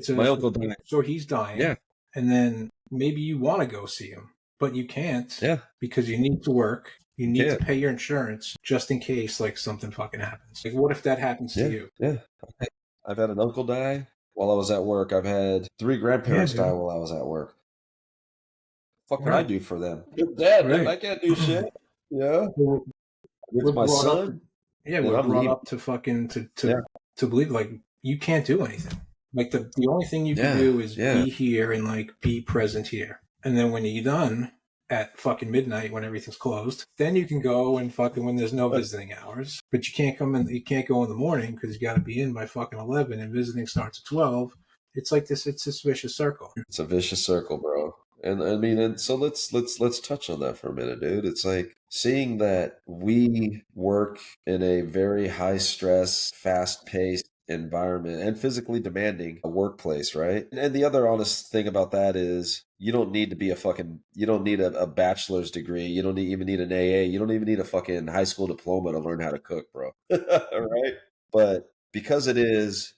My uncle died. So he's dying. Yeah. And then maybe you want to go see him, but you can't. Yeah. Because you need to work. You need to pay your insurance just in case like something fucking happens. Like, what if that happens to you? Yeah. I've had an uncle die while I was at work. I've had 3 grandparents die while I was at work. What can I do for them? They're dead. Right. I can't do shit. Yeah. It's my son. We're brought up to fucking to believe like you can't do anything. Like the only thing you can do is be here and like be present here. And then when you're done at fucking midnight when everything's closed, then you can go and fucking when there's no visiting hours. But you can't come in. You can't go in the morning because you got to be in by fucking 11, and visiting starts at 12. It's like this. It's this vicious circle. It's a vicious circle, bro. And I mean, and so let's touch on that for a minute, dude. It's like seeing that we work in a very high stress, fast paced environment and physically demanding a workplace, right? And the other honest thing about that is you don't need to be you don't need a bachelor's degree. You don't even need an AA. You don't even need a fucking high school diploma to learn how to cook, bro. Right? But because it is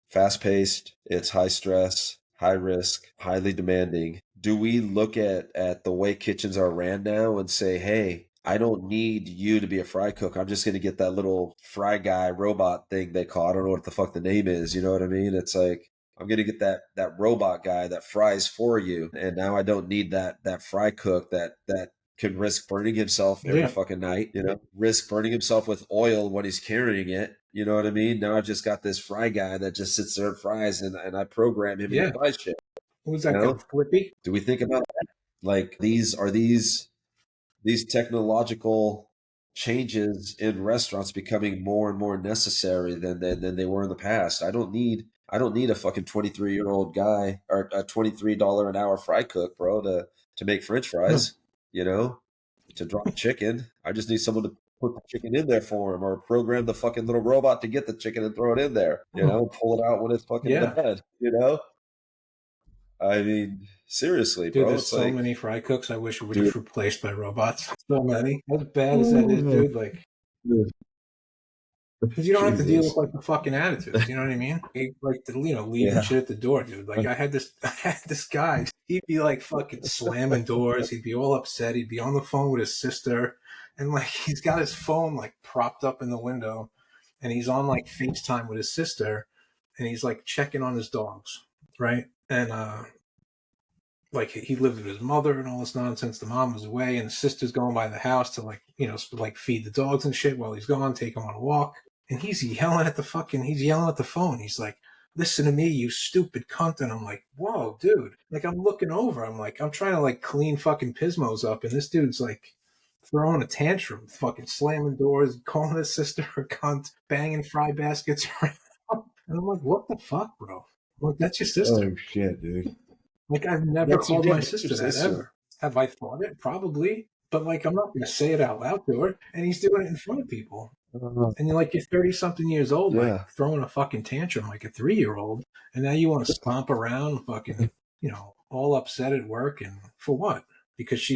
fast paced, it's high stress, high risk, highly demanding. Do we look at the way kitchens are ran now and say, hey, I don't need you to be a fry cook. I'm just going to get that little fry guy robot thing they call. I don't know what the fuck the name is. You know what I mean? It's like, I'm going to get that robot guy that fries for you. And now I don't need that fry cook that can risk burning himself every fucking night, risk burning himself with oil when he's carrying it. You know what I mean? Now I've just got this fry guy that just sits there and fries, and I program him and he fries shit. Who's that guy? Flippy? Do we think about that? Like these technological changes in restaurants becoming more and more necessary than they were in the past? I don't need a fucking 23-year-old guy or a $23 an hour fry cook, bro, to make French fries. To drop chicken. I just need someone to put the chicken in there for him, or program the fucking little robot to get the chicken and throw it in there. Pull it out when it's fucking dead. I mean, seriously, dude, bro. there's so many fry cooks I wish were just replaced by robots. So many. As bad as that is, dude, like, because you don't have to deal with like the fucking attitudes. You know what I mean? Like, leaving shit at the door, dude. Like, I had this guy. He'd be like fucking slamming doors. He'd be all upset. He'd be on the phone with his sister, and like he's got his phone like propped up in the window, and he's on like FaceTime with his sister, and he's like checking on his dogs, right? And like he lived with his mother and all this nonsense. The mom was away, and the sister's going by the house to like feed the dogs and shit while he's gone, take him on a walk. And he's yelling at the phone. He's like, listen to me, you stupid cunt. And I'm like, whoa, dude. Like, I'm looking over. I'm like, I'm trying to like clean fucking Pismos up. And this dude's like throwing a tantrum, fucking slamming doors, calling his sister a cunt, banging fry baskets around. And I'm like, what the fuck, bro? Like, that's your sister. Oh, shit, dude. Like, I've never called my sister that ever. Have I thought it? Probably. But like, I'm not going to say it out loud to her. And he's doing it in front of people. And you're 30-something years old, like throwing a fucking tantrum like a 3-year-old, and now you want to stomp around, fucking, all upset at work, and for what? Because she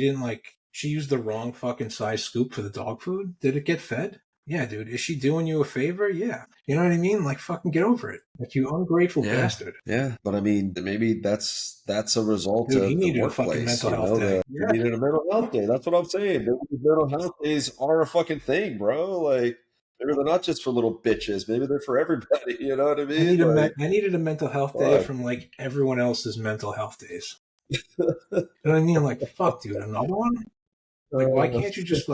used the wrong fucking size scoop for the dog food. Did it get fed? Yeah, dude. Is she doing you a favor? Yeah. You know what I mean? Like, fucking get over it. Like, you ungrateful bastard. Yeah, but I mean, maybe that's a result dude, of he needed the a fucking workplace. mental health day. He needed a mental health day. That's what I'm saying. Mental health days are a fucking thing, bro. Like, maybe they're not just for little bitches. Maybe they're for everybody. You know what I mean? I needed a mental health day from like everyone else's mental health days. You know what I mean? I'm like, fuck, dude, another one? Like, why can't you just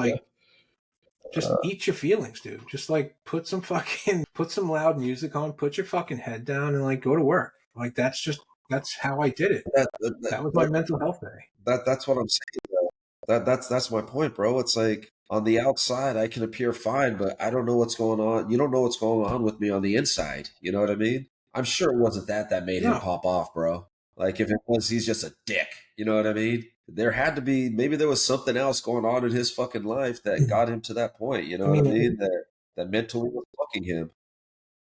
eat your feelings, dude? Just like put some loud music on, put your fucking head down, and like go to work. Like, that's how I did it. That was my mental health day. That's what I'm saying, though. That's my point, bro. It's like, on the outside, I can appear fine, but I don't know what's going on. You don't know what's going on with me on the inside. You know what I mean? I'm sure it wasn't that made him pop off, bro. Like, if it was, he's just a dick. You know what I mean? There had to be, maybe there was something else going on in his fucking life that got him to that point. You know what I mean? That mentally was fucking him.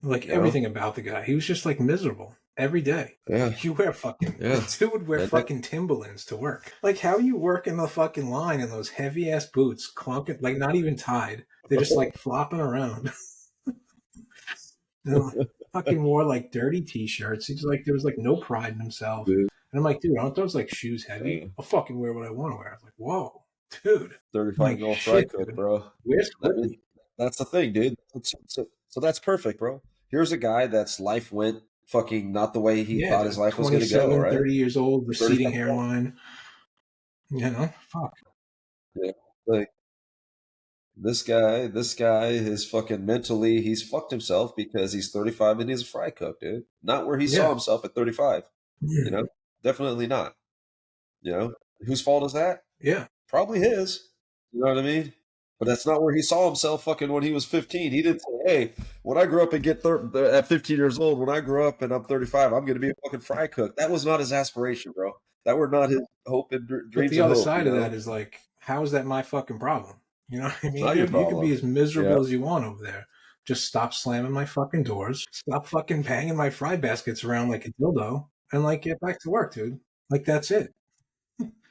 Like, everything about the guy. He was just like miserable every day. Yeah. You wear fucking, the dude would wear fucking Timberlands to work. Like, how you work in the fucking line in those heavy ass boots, clunking, like not even tied. They're just like flopping around. Fucking wore like dirty t-shirts. He's like, there was like no pride in himself. Dude. And I'm like, dude, aren't those like shoes heavy? I'll fucking wear what I want to wear. I was like, whoa, dude. 35-year-old fry cook, bro. That's the thing, dude. So that's perfect, bro. Here's a guy that's life went fucking not the way he thought his life was going to go, right? 30 years old, receding hairline. Fuck. Yeah. Like, this guy is fucking mentally, he's fucked himself because he's 35 and he's a fry cook, dude. Not where he saw himself at 35. Definitely not. You know, whose fault is that? Yeah. Probably his. You know what I mean? But that's not where he saw himself fucking when he was 15. He didn't say, hey, when I grow up and get at 15 years old, when I grow up and I'm 35, I'm going to be a fucking fry cook. That was not his aspiration, bro. That were not his hope and But dreams the and other hope, side you of that know? is like, how is that my fucking problem? You know what I It's mean, not your dude? You could be problem. as Yeah. miserable as you want over there. Just stop slamming my fucking doors. Stop fucking banging my fry baskets around like a dildo and like get back to work, dude. Like that's it.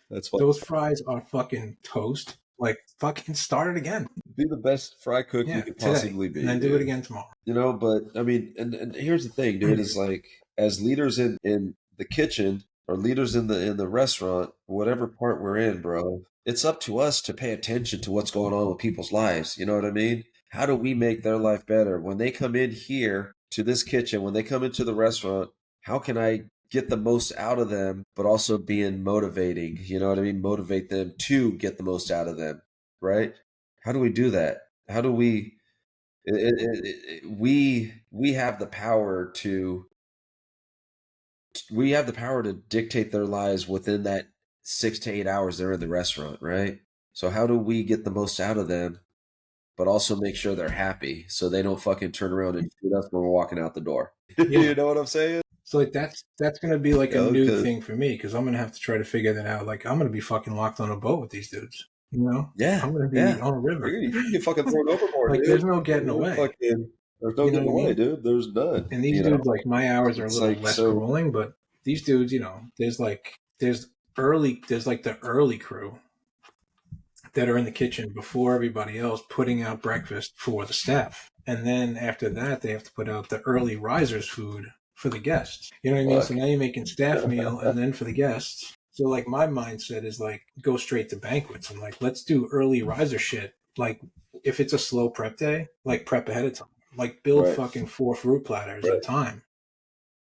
That's what. Those fries are fucking toast. Like fucking start it again. Be the best fry cook you Yeah, could today. possibly And be, then do it dude. again tomorrow. You know, but I mean, and here's the thing, dude, is like as leaders in the kitchen or leaders in the restaurant, whatever part we're in, bro, it's up to us to pay attention to what's going on with people's lives. You know what I mean? How do we make their life better? When they come in here to this kitchen, when they come into the restaurant, how can I get the most out of them, but also being motivating? You know what I mean? Motivate them to get the most out of them, right? How do we do that? How do we have the power to dictate their lives within that 6 to 8 hours they're in the restaurant, right? So how do we get the most out of them, but also make sure they're happy so they don't fucking turn around and shoot us when we're walking out the door? Yeah. You know what I'm saying? So like that's gonna be like You a know, new because thing for me because I'm gonna have to try to figure that out. Like I'm gonna be fucking locked on a boat with these dudes. You know, yeah, I'm gonna be yeah, on a river. you can get fucking thrown overboard, Like dude. there's no getting away. There's no You know getting what I away, mean? dude. There's none. And these You know, dudes, like my hours are a it's little like less so. grueling, but these dudes, you know, there's like the early crew that are in the kitchen before everybody else putting out breakfast for the staff. And then after that, they have to put out the early risers food for the guests. You know what I mean? So Fuck. now you're making staff meal and then for the guests. So like my mindset is like go straight to banquets and like let's do early riser shit. Like if it's a slow prep day, like prep ahead of time. Like build Right. fucking 4 fruit platters at a Right. time.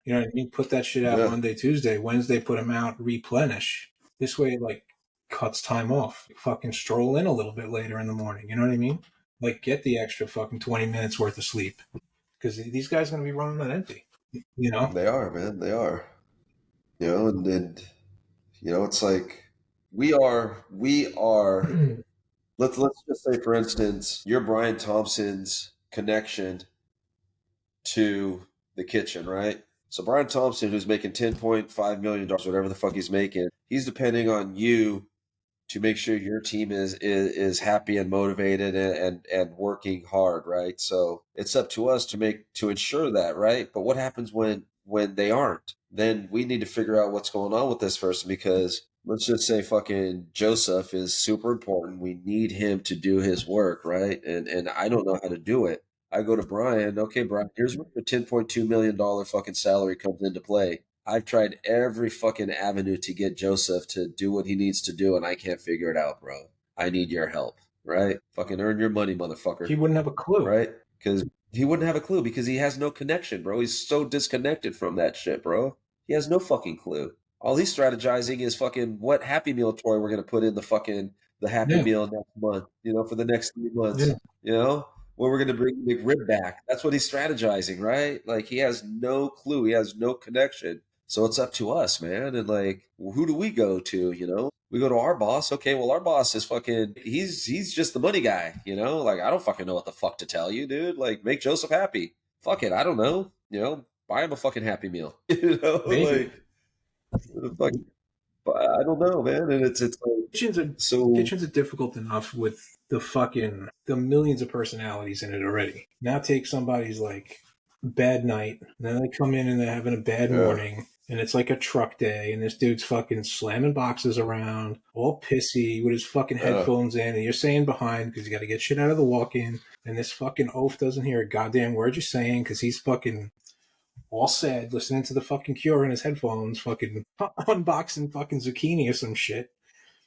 You know what I mean? Put that shit out Yeah. Monday, Tuesday, Wednesday, put them out, replenish. This way, like, cuts time off. Fucking stroll in a little bit later in the morning. You know what I mean? Like, get the extra fucking 20 minutes worth of sleep because these guys are going to be running on empty. You know? They are, man. They are. You know, and you know, it's like we are let's just say for instance, you're Brian Thompson's connection to the kitchen, right? So Brian Thompson, who's making $10.5 million, whatever the fuck he's making, he's depending on you to make sure your team is happy and motivated and working hard, right? So it's up to us to ensure that, right? But what happens when they aren't? Then we need to figure out what's going on with this person because let's just say fucking Joseph is super important. We need him to do his work, right? And I don't know how to do it. I go to Brian, okay, Brian, here's where the $10.2 million fucking salary comes into play. I've tried every fucking avenue to get Joseph to do what he needs to do, and I can't figure it out, bro. I need your help, right? Fucking earn your money, He motherfucker, wouldn't have a clue. right? Because he wouldn't have a clue because he has no connection, bro. He's so disconnected from that shit, bro. He has no fucking clue. All he's strategizing is fucking what Happy Meal toy we're gonna put in the Happy Yeah. Meal next month, you know, for the next 3 months, Yeah. you know, where we're gonna bring McRib back. That's what he's strategizing, right? Like he has no clue. He has no connection. So it's up to us, man. And like, who do we go to? You know, we go to our boss. Okay, well, our boss is fucking. He's just the money guy. You know, like I don't fucking know what the fuck to tell you, dude. Like, make Joseph happy. Fuck it, I don't know. You know, buy him a fucking Happy Meal. You know, Maybe. like, fuck, I don't know, man. And it's like Kitchens are, so. kitchens are difficult enough with the millions of personalities in it already. Now take somebody's like bad night, and then they come in and they're having a bad Yeah, morning, and it's like a truck day, and this dude's fucking slamming boxes around, all pissy with his fucking yeah, headphones in, and you're saying behind because you got to get shit out of the walk-in, and this fucking oaf doesn't hear a goddamn word you're saying because he's fucking all sad listening to the fucking Cure in his headphones, fucking unboxing fucking zucchini or some shit,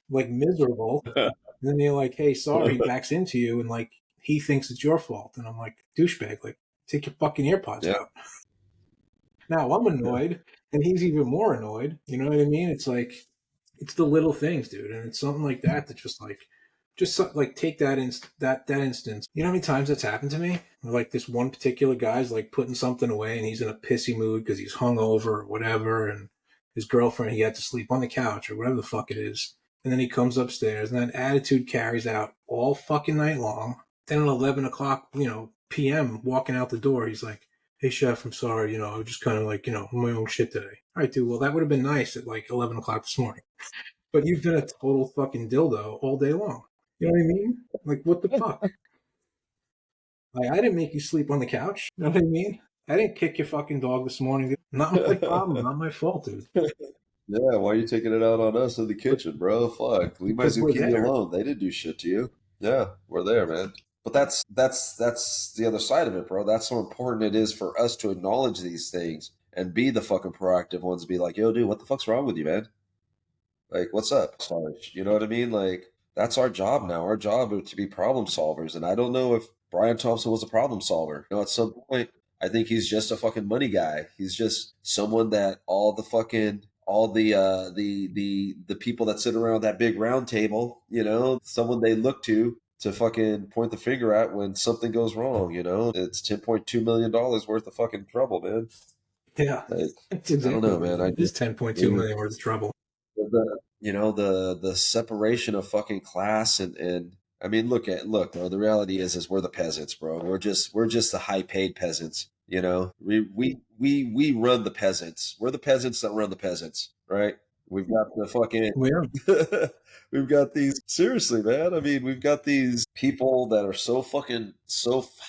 like miserable. And then you're like, hey, sorry, he backs into you, and like he thinks it's your fault. And I'm like, douchebag, like take your fucking earpods yeah, out. Now I'm annoyed, and he's even more annoyed. You know what I mean? It's like it's the little things, dude, and it's something like that that just like take that instance. You know how many times that's happened to me? Like this one particular guy's like putting something away, and he's in a pissy mood because he's hungover or whatever, and his girlfriend, he had to sleep on the couch or whatever the fuck it is. And then he comes upstairs, and that attitude carries out all fucking night long. Then at 11 o'clock, p.m., walking out the door, he's like, "Hey, chef, I'm sorry, I was just kind of like, my own shit today." All right, dude, well, that would have been nice at like 11 o'clock this morning. But you've been a total fucking dildo all day long. You know what I mean? Like, what the fuck? Like, I didn't make you sleep on the couch. You know what I mean? I didn't kick your fucking dog this morning. Not my problem. Not my fault, dude. Yeah, why are you taking it out on us in the kitchen, bro? Fuck, leave my Because we're zucchini there. alone. They didn't do shit to you. Yeah, we're there, man. But that's the other side of it, bro. That's how important it is for us to acknowledge these things and be the fucking proactive ones. Be like, yo, dude, what the fuck's wrong with you, man? Like, what's up, Sarge? You know what I mean? Like, that's our job now. Our job is to be problem solvers. And I don't know if Brian Thompson was a problem solver. At some point, I think he's just a fucking money guy. He's just someone that all the people that sit around that big round table, someone they look to fucking point the finger at when something goes wrong. It's $10.2 million worth of fucking trouble, man. Yeah, Like, that's I don't exactly know, what it man. is. It is 10.2 million worth of trouble. The separation of fucking class and I mean, look, bro. The reality is we're the peasants, bro. We're just the high paid peasants. We run the peasants. We're the peasants that run the peasants, right? We've got the fucking Yeah. we've got these seriously, man. I mean, we've got these people that are so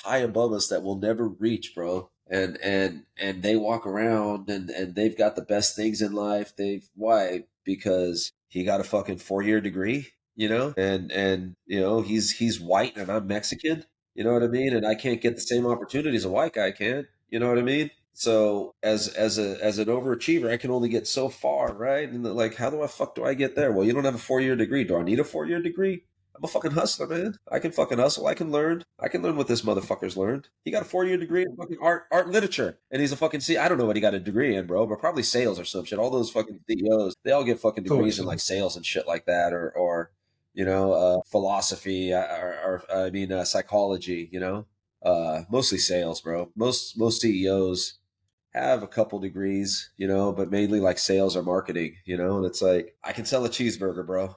high above us that we'll never reach, bro. And they walk around and they've got the best things in life. Why? Because he got a fucking 4-year degree, and he's white and I'm Mexican, you know what I mean? And I can't get the same opportunities a white guy can, you know what I mean? So as an overachiever, I can only get so far, right? And like, how the fuck do I get there? Well, you don't have a 4-year degree. Do I need a 4-year degree? I'm a fucking hustler, man. I can fucking hustle. I can learn. I can learn what this motherfucker's learned. He got a 4-year degree in fucking art literature, and he's a fucking I don't know what he got a degree in, bro, but probably sales or some shit. All those fucking CEOs, they all get fucking Totally degrees in so. like sales and shit like that, or philosophy, or I mean, psychology. Mostly sales, bro. Most CEOs have a couple degrees, but mainly like sales or marketing, and it's like, I can sell a cheeseburger, bro.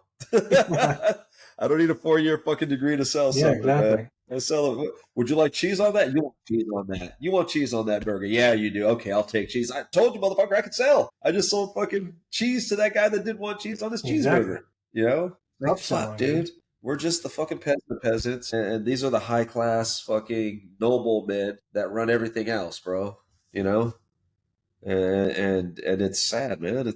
I don't need a 4-year fucking degree to sell Yeah, something, man. exactly. I sell it. Would you like cheese on that? You want cheese on that? You want cheese on that burger? Yeah, you do. Okay, I'll take cheese. I told you, motherfucker, I could sell. I just sold fucking cheese to that guy that didn't want cheese on his Exactly. cheeseburger. Like, fuck, Upselling, dude. dude. We're just the fucking peasants, and these are the high class fucking noble men that run everything else, bro. You know, and it's sad, man.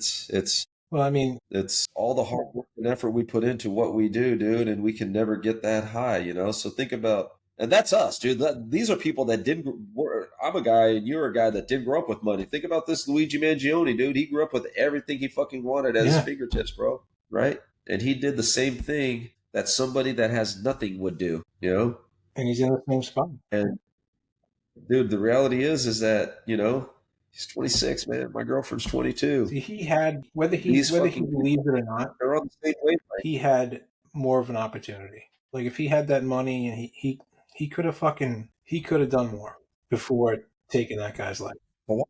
Well, I mean, It's all the hard work and effort we put into what we do, dude, and we can never get that high, So think about, and that's us, dude. These are people that didn't. I'm a guy, and you're a guy that didn't grow up with money. Think about this Luigi Mangione, dude. He grew up with everything he fucking wanted at his yeah, fingertips, bro. Right? And he did the same thing that somebody that has nothing would do. and he's in the same spot. And dude, the reality is that he's 26, man. My girlfriend's 22. See, he had These whether he fucking believes people, it or not, they're on the same wavelength. he had more of an opportunity. Like if he had that money and he could have done more before taking that guy's life. But why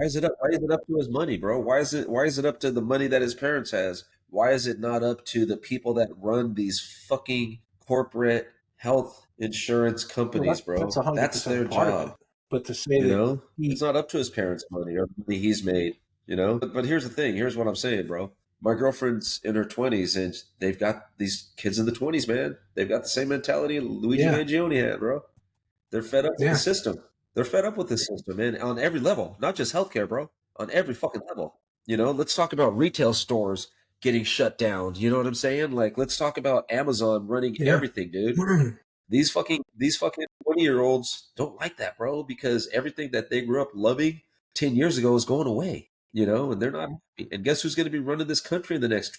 is it up? Why is it up to his money, bro? Why is it up to the money that his parents has? Why is it not up to the people that run these fucking corporate health insurance Well, companies, that's bro? That's 100% their part of it. job. But to say that It's he, not up to his parents' money or money he's made. But here's the thing. Here's what I'm saying, bro. My girlfriend's in her 20s, and they've got these kids in the 20s, man. They've got the same mentality Luigi yeah, Mangione had, bro. They're fed up with the yeah, system. They're fed up with the system, man, on every level, not just healthcare, bro. On every fucking level. Let's talk about retail stores getting shut down. You know what I'm saying? Like, let's talk about Amazon running yeah. everything, dude. These fucking 20-year-olds don't like that, bro, because everything that they grew up loving 10 years ago is going away, and they're not happy. And guess who's going to be running this country in the next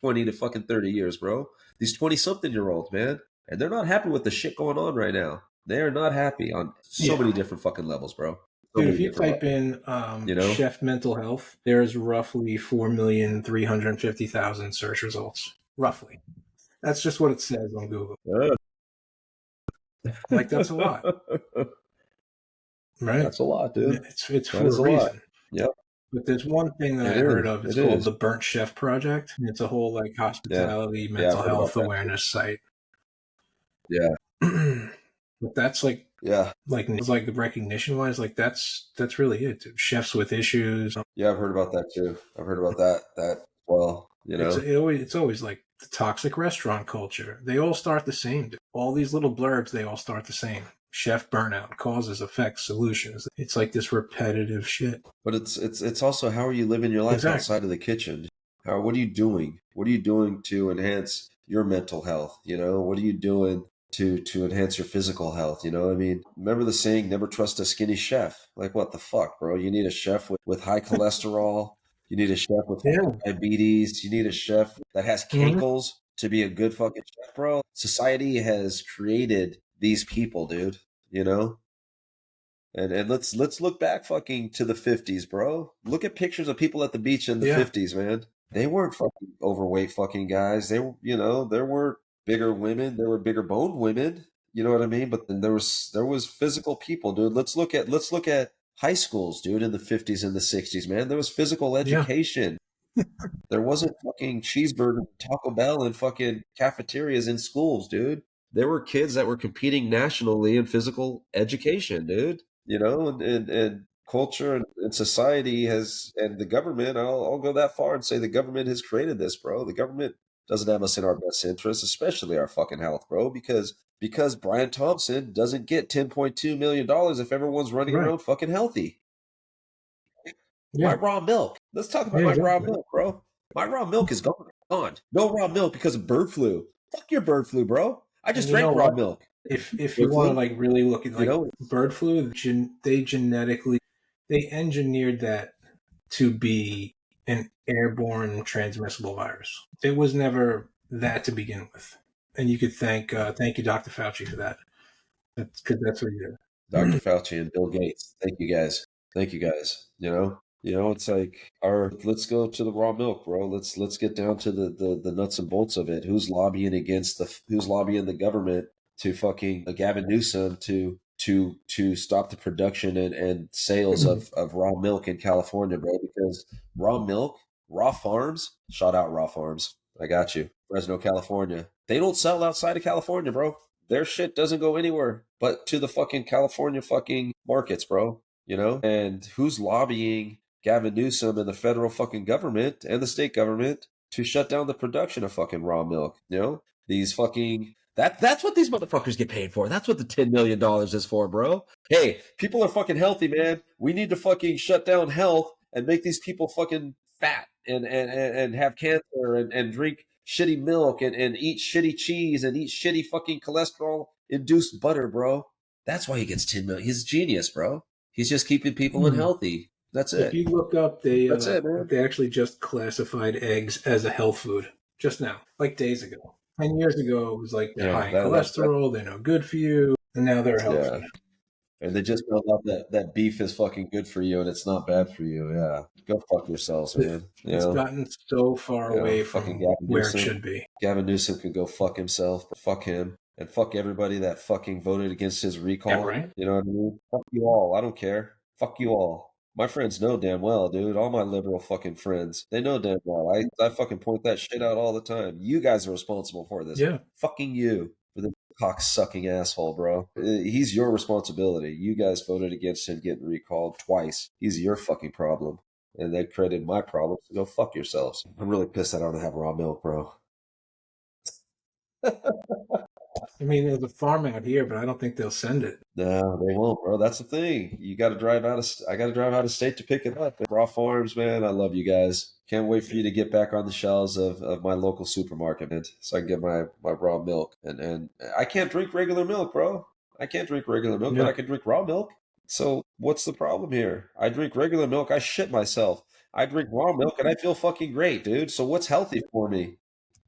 20 to fucking 30 years, bro? These 20 something year olds, man. And they're not happy with the shit going on right now. They are not happy on so Yeah. many different fucking levels, bro. So Dude, if many you different type levels, in you know? chef mental health, there's roughly 4,350,000 search results. Roughly. That's just what it says on Google. Like that's a lot, right? That's a lot, dude. It's That for is a a lot. reason. Yep. But there's one thing that It I heard is. of. It's It called is. the Burnt Chef Project. It's a whole like Yeah. hospitality, Yeah, I've mental heard about health that too. awareness site. Yeah. But that's Yeah. like the recognition wise, like that's really it. Chefs with issues. Yeah, I've heard about that too. I've heard about that well, you know. It's always like the toxic restaurant culture. They all start the same. All these little blurbs, they all start the same. Chef burnout, causes, effects, solutions. It's like this repetitive shit. But it's also how are you living your life Exactly. outside of the kitchen? How what are you doing? What are you doing to enhance your mental health? You know, what are you doing to enhance your physical health? You know, I mean, remember the saying, never trust a skinny chef. Like what the fuck, bro? You need a chef with high cholesterol. You need a chef with Yeah. diabetes. You need a chef that has Mm-hmm. cankles to be a good fucking chef, bro. Society has created these people, dude. You know, and let's look back fucking to the 50s, bro. Look at pictures of people at the beach in the Yeah. 50s, man. They weren't fucking overweight fucking guys. They were, you know, there were bigger women, there were bigger boned women, you know what I mean? But then there was physical people, dude. Let's look at high schools, dude, in the 50s and the 60s, man. There was physical Yeah. education. There wasn't fucking cheeseburger, Taco Bell, and fucking cafeterias in schools, dude. There were kids that were competing nationally in physical education, dude. You know, and culture and society has, and the government, I'll go that far and say the government has created this, bro. The government doesn't have us in our best interest, especially our fucking health, bro, because Brian Thompson doesn't get $10.2 million if everyone's running Right. around fucking healthy. My Yeah. raw milk. Let's talk about Yeah. my raw Exactly. milk, bro. My raw milk is gone. Gone. No raw milk because of bird flu. Fuck your bird flu, bro. I just And you know drank raw what? milk. If you Bird want to flu, like really look at you like know? bird flu, they genetically they engineered that to be an airborne transmissible virus. It was never that to begin with, and you could thank you, Dr. Fauci, for that. That's because that's what he Dr. did. Fauci and Bill Gates. Thank you guys. Thank you guys. You know, it's like our let's go to the raw milk, bro. Let's get down to the nuts and bolts of it. Who's lobbying the government to fucking Gavin Newsom to stop the production and sales of raw milk in California, bro, because raw milk, raw farms, shout out raw farms. I got you. Fresno, California. They don't sell outside of California, bro. Their shit doesn't go anywhere but to the fucking California fucking markets, bro. You know? And who's lobbying Gavin Newsom and the federal fucking government and the state government to shut down the production of fucking raw milk? You know? These fucking that's what these motherfuckers get paid for. That's what the $10 million is for, bro. Hey, people are fucking healthy, man. We need to fucking shut down health and make these people fucking fat and have cancer and drink shitty milk and eat shitty cheese and eat shitty fucking cholesterol induced butter, bro. That's why he gets 10 million. He's a genius, bro. He's just keeping people unhealthy. That's If it. you look up, That's it, man. they actually just classified eggs as a health food just now, like days ago. 10 years ago, it was like they're Yeah, high in that cholesterol, they're no good for you, and now they're a health yeah. food. And they just found out that beef is fucking good for you and it's not bad for you. Yeah. Go fuck yourselves, man. It's gotten so far away Fucking from Gavin where it Newsom. should be. Gavin Newsom can go fuck himself. Fuck him. And fuck everybody that fucking voted against his Yeah, recall. right? You know what I mean? Fuck you all. I don't care. Fuck you all. My friends know damn well, dude. All my liberal fucking friends. They know damn well. I fucking point that shit out all the time. You guys are responsible for this. Yeah. Fucking you. For this cock sucking asshole, bro. He's your responsibility. You guys voted against him getting recalled twice. He's your fucking problem. And they created my problem, so go fuck yourselves. I'm really pissed I don't have raw milk, bro. I mean, there's a farm out here, but I don't think they'll send it. No, they won't, bro. That's the thing. You got to drive out of. I got to drive out of state to pick it up. Raw Farms, man. I love you guys. Can't wait for you to get back on the shelves of my local supermarket, man, so I can get my raw milk. And I can't drink regular milk, bro. I can't drink regular milk, but Yeah. I can drink raw milk. So what's the problem here? I drink regular milk, I shit myself. I drink raw milk, and I feel fucking great, dude. So what's healthy for me?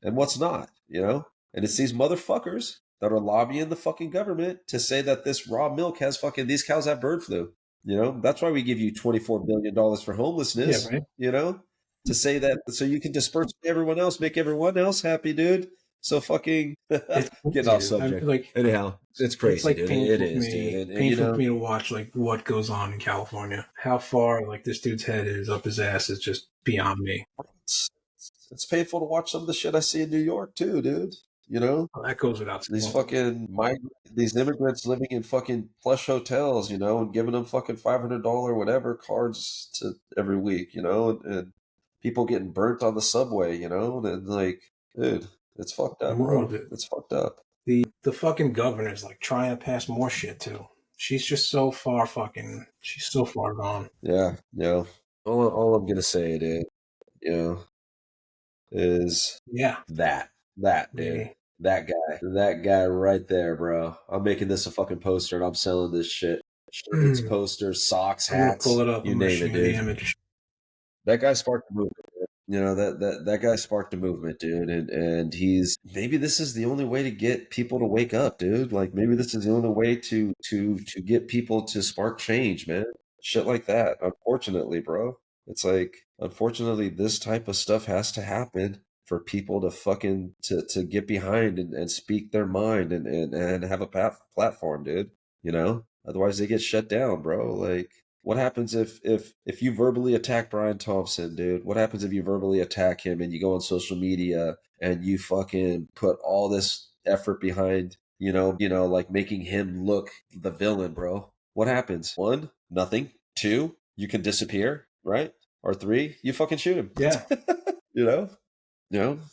And what's not, you know? And it's these motherfuckers that are lobbying the fucking government to say that this raw milk has fucking these cows have bird flu. You know, that's why we give you $24 billion for Yeah, homelessness, right? you know, to say that so you can disperse to everyone else, make everyone else happy, dude. So fucking It's getting crazy, off dude. I'm subject. like, Anyhow, it's it's crazy, like dude. It is, dude. And you painful for know, me to watch like what goes on in California. How far like this dude's head is up his ass is just beyond me. it's, it's painful to watch some of the shit I see in New York too, dude. You know, Well, that goes without these saying. fucking these immigrants living in fucking plush hotels, you know, and giving them fucking $500 whatever cards to every week, you know, and people getting burnt on the subway, you know, and like, dude, it's fucked up, More bro. of it. It's fucked up. The fucking governor's like trying to pass more shit too. She's just so far fucking. She's so far gone. Yeah, you know, all I'm gonna say, dude, you know, is Yeah, that dude, maybe. that guy right there, bro. I'm making this a fucking poster and I'm selling this shit. Shirts, I'm posters, socks, gonna pull hats, it up. you I'm gonna name show it, you the dude. image. That guy sparked a movement. You know, that guy sparked a movement, dude. And he's maybe this is the only way to get people to wake up, dude. Like maybe this is the only way to get people to spark change, man. Shit like that. Unfortunately, bro. It's like unfortunately this type of stuff has to happen for people to fucking to get behind and speak their mind and have a platform, dude. You know? Otherwise they get shut down, bro. Like what happens if you verbally attack Brian Thompson, dude? What happens if you verbally attack him and you go on social media and you fucking put all this effort behind, like making him look the villain, bro? What happens? One, nothing. Two, you can disappear, right? Or three, you fucking shoot him. Yeah, you know?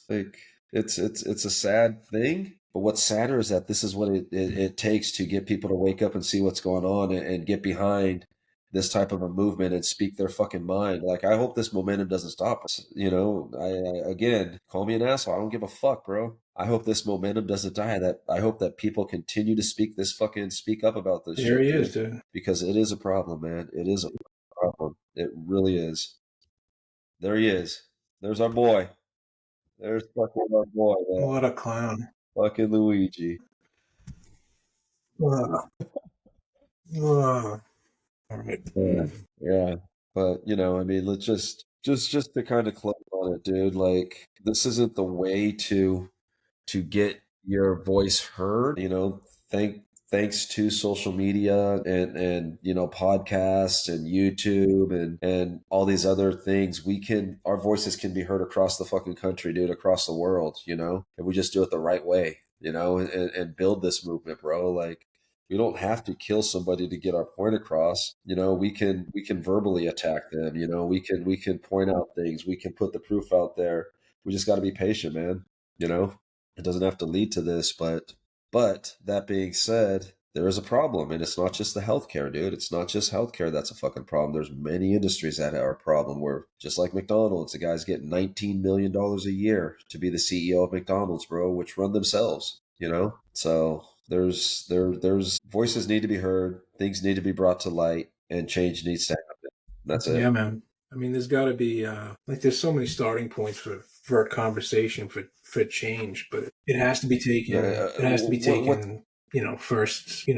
Like it's a sad thing. But what's sadder is that this is what it takes to get people to wake up and see what's going on and get behind this type of a movement and speak their fucking mind. Like I hope this momentum doesn't stop us. You know, I again call me an asshole. I don't give a fuck, bro. I hope this momentum doesn't die. That I hope that people continue to speak up about this there shit, he is, dude. dude. Because it is a problem, man. It is a problem. It really is. There he is. There's our boy. There's fucking our boy, man. What a clown. Fucking Luigi. Ugh. Ugh. All right. Yeah. Yeah. But I mean, let's just to kind of close on it, dude. Like, this isn't the way to get your voice heard. Thanks to social media and podcasts and YouTube and all these other things, our voices can be heard across the fucking country, dude, across the world. And we just do it the right way, and build this movement, bro. Like, we don't have to kill somebody to get our point across. We can verbally attack them. We can point out things. We can put the proof out there. We just got to be patient, man. It doesn't have to lead to this, but that being said, there is a problem, and it's not just the healthcare, dude. It's not just healthcare that's a fucking problem. There's many industries that are a problem. Where just like McDonald's, the guys get $19 million a year to be the CEO of McDonald's, bro, which run themselves. So there's voices need to be heard, things need to be brought to light, and change needs to happen. That's Yeah, it. man. I mean, there's got to be like there's so many starting points for a conversation for change, but it has to be Yeah, taken. It has to be what taken. First,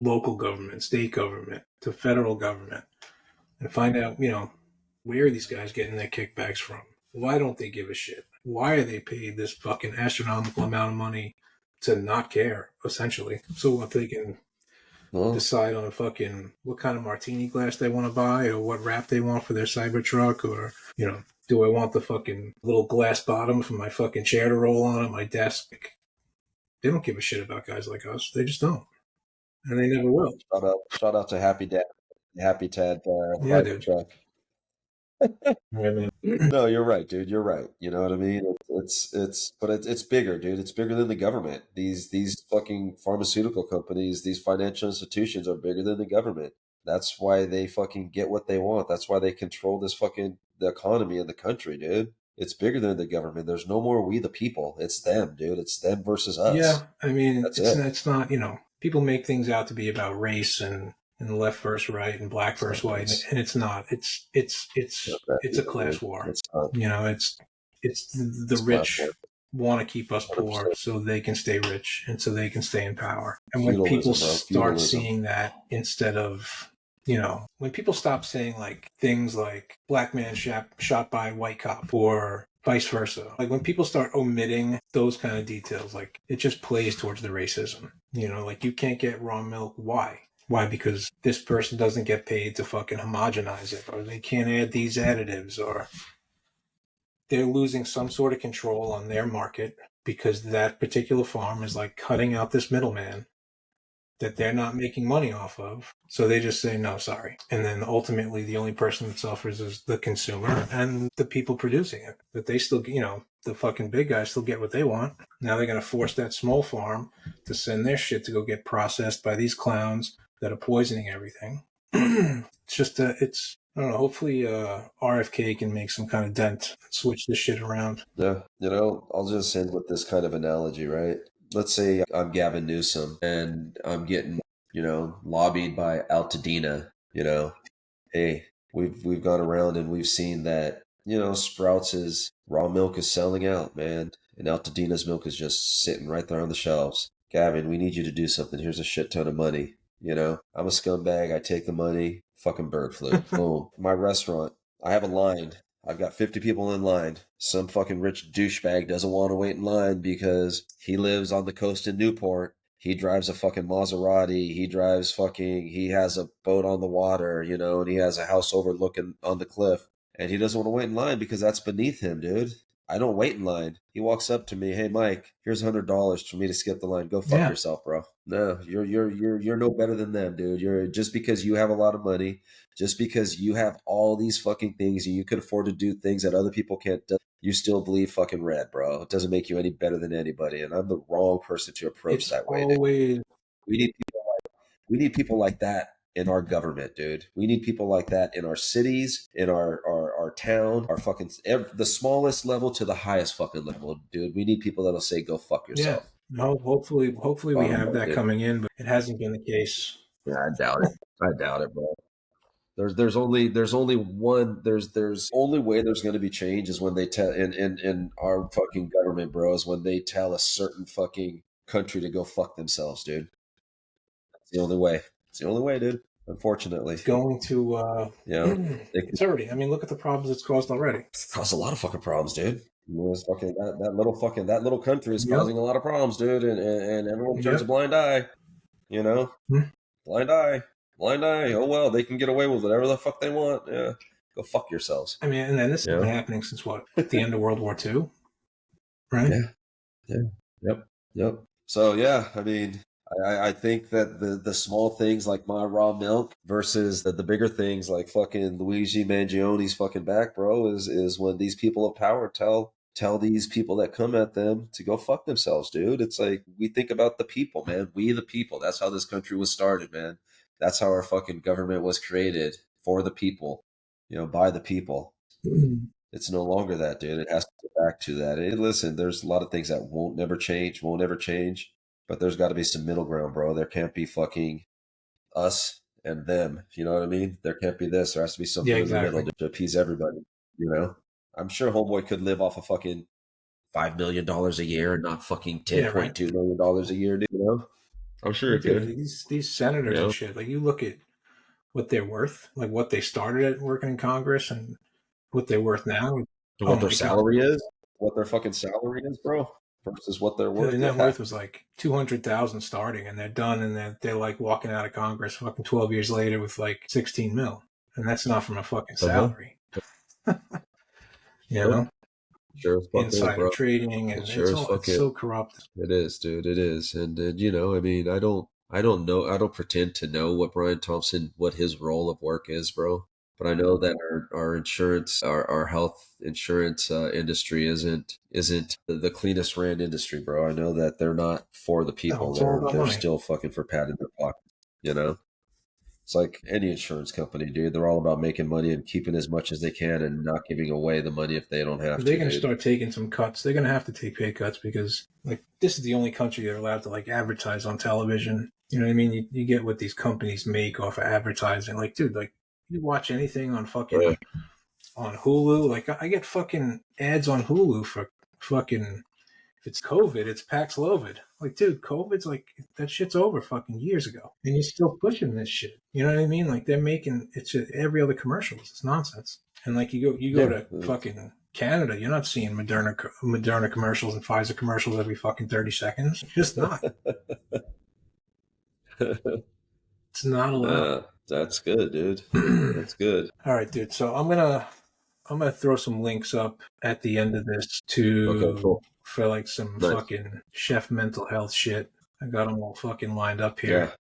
local government, state government, to federal government, and find out, where are these guys getting their kickbacks from? Why don't they give a shit? Why are they paid this fucking astronomical amount of money to not care, essentially? So what they can well, decide on fucking what kind of martini glass they want to buy or what wrap they want for their Cybertruck, or, do I want the fucking little glass bottom for my fucking chair to roll on at my desk? They don't give a shit about guys like us. They just don't. And they never will. shout out to Happy Dad, Happy Ted, Yeah, dude. Cybertruck. Right, man. No, you're right, dude. You're right. You know what I mean? But it's bigger, dude. It's bigger than the government. These fucking pharmaceutical companies, these financial institutions are bigger than the government. That's why they fucking get what they want. That's why they control the economy in the country, dude. It's bigger than the government. There's no more we the people. It's them, dude. It's them versus us. Yeah, I mean, That's it. it's not, people make things out to be about race and left versus right and black It's versus not white, nice. and it's not. Not that It's a either, class dude. war. It's not. It's the It's class rich war. want to keep us poor 100%. so they can stay rich and so they can stay in power. And when people Feudalism, bro. start Feudalism. seeing that, instead of, when people stop saying like things like black man shot by white cop, or vice versa. Like when people start omitting those kind of details, like it just plays towards the racism. You know, like you can't get raw milk. Why? Why? Because this person doesn't get paid to fucking homogenize it, or they can't add these additives, or they're losing some sort of control on their market because that particular farm is like cutting out this middleman that they're not making money off of. So they just say, no, sorry. And then ultimately the only person that suffers is the consumer and the people producing it. That they still, you know, the fucking big guys still get what they want. Now they're going to force that small farm to send their shit to go get processed by these clowns that are poisoning everything. It's just, I don't know, hopefully RFK can make some kind of dent, switch this shit around. Yeah, you know, I'll just end with this kind of analogy, right? Let's say I'm Gavin Newsom and I'm getting, you know, lobbied by Altadena, you know, hey, we've gone around and we've seen that, you know, Sprouts' raw milk is selling out, man. And Altadena's milk is just sitting right there on the shelves. Gavin, we need you to do something. Here's a shit ton of money. You know, I'm a scumbag. I take the money. Fucking bird flu. Boom. My restaurant, I have a line. I've got 50 people in line. Some fucking rich douchebag doesn't want to wait in line because he lives on the coast in Newport. He drives a fucking Maserati. He has a boat on the water, you know, and he has a house overlooking on the cliff. And he doesn't want to wait in line because that's beneath him, dude. I don't wait in line. He walks up to me, hey Mike, here's $100 for me to skip the line. Go fuck yourself, bro. No, you're no better than them, dude. You're just because you have a lot of money, just because you have all these fucking things and you can afford to do things that other people can't do, you still bleed fucking red, bro. It doesn't make you any better than anybody. And I'm the wrong person to approach It's that way, dude. always We need people like that in our government, dude. We need people like that in our cities, in our town, our fucking the smallest level to the highest fucking level, dude. We need people that'll say, "Go fuck yeah. yourself." No, hopefully we Bottom have line, that dude. coming in, but it hasn't been the case. Yeah, I doubt it. I doubt it, bro. There's only way there's going to be change is when they tell in our fucking government, bro, is when they tell a certain fucking country to go fuck themselves, dude. It's the only way. It's the only way, dude. Unfortunately, It's going to, you know, they it's already, I mean, look at the problems it's caused already. cause a lot of fucking problems, dude. You know, it's fucking that little country is Yep. causing a lot of problems, dude, and everyone turns a Yep. blind eye. You know, Hmm. blind eye, blind eye. Oh well, they can get away with whatever the fuck they want. Yeah, go fuck yourselves. I mean, and then this You has been know. happening since what? The end of World War II, right? Yeah. Yeah. Yep. Yep. So yeah, I mean, I think that the small things like my raw milk versus the bigger things like fucking Luigi Mangione's fucking back, bro, is when these people of power tell these people that come at them to go fuck themselves, dude. It's like we think about the people, man. We the people. That's how this country was started, man. That's how our fucking government was created for the people, you know, by the people. Mhm. It's no longer that, dude. It has to get back to that. Listen, there's a lot of things that won't ever change, but there's got to be some middle ground, bro. There can't be fucking us and them. You know what I mean? There can't be this. There has to be Yeah, something in the middle exactly. to appease everybody. You know, I'm sure Homeboy could live off of fucking $5 million a year and not fucking ten Yeah, point right. two million dollars a year, dude. You know, I'm sure Like, it dude, could. these You senators and know, shit, like you look at what they're worth, like what they started at working in Congress and what they're worth now. and Oh what their my God. salary is, what their fucking salary is, bro, versus what they're Their worth. net Yeah, worth was like 200,000 starting, and they're done, and they're like walking out of Congress fucking 12 years later with like 16 mil, and that's not from a fucking uh huh. salary, you know, Sure as fuck is, insider bro. trading, It and sure as it's fuck is. so corrupt. It is, dude. It is, and you know, I mean, I don't know, I don't pretend to know what Brian Thompson, what his role of work is, bro. But I know that our insurance, our health insurance industry isn't the cleanest ran industry, bro. I know that they're not for the No, people. it's all about They're money. still fucking for padding their pockets. You know, it's like any insurance company, dude. They're all about making money and keeping as much as they can and not giving away the money if they don't have They're to, going to dude. start taking some cuts. They're going to have to take pay cuts because like this is the only country they're allowed to like advertise on television. You know what I mean? You get what these companies make off of advertising. Like, dude, like you watch anything on Yeah. fucking on Hulu. Like I get fucking ads on Hulu for fucking if it's COVID, it's Paxlovid. Like, dude, COVID's like that shit's over fucking years ago, and you're still pushing this shit. You know what I mean? Like they're making it's just, every other commercial is nonsense. And like you go Yeah. to fucking Canada, you're not seeing Moderna commercials and Pfizer commercials every fucking 30 seconds. It's just not. It's not allowed. That's good, dude. That's good. All right, dude. So I'm gonna throw some links up at the end of this Okay, cool. for like some Nice. fucking chef mental health shit. I got them all fucking lined up Yeah. here.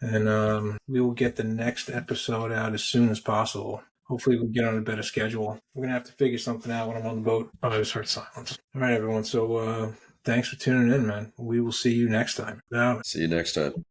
And we will get the next episode out as soon as possible. Hopefully we'll get on a better schedule. We're going to have to figure something out when I'm on the boat. Oh, I just heard silence. All right, everyone. So thanks for tuning in, man. We will see you next time. See you next time.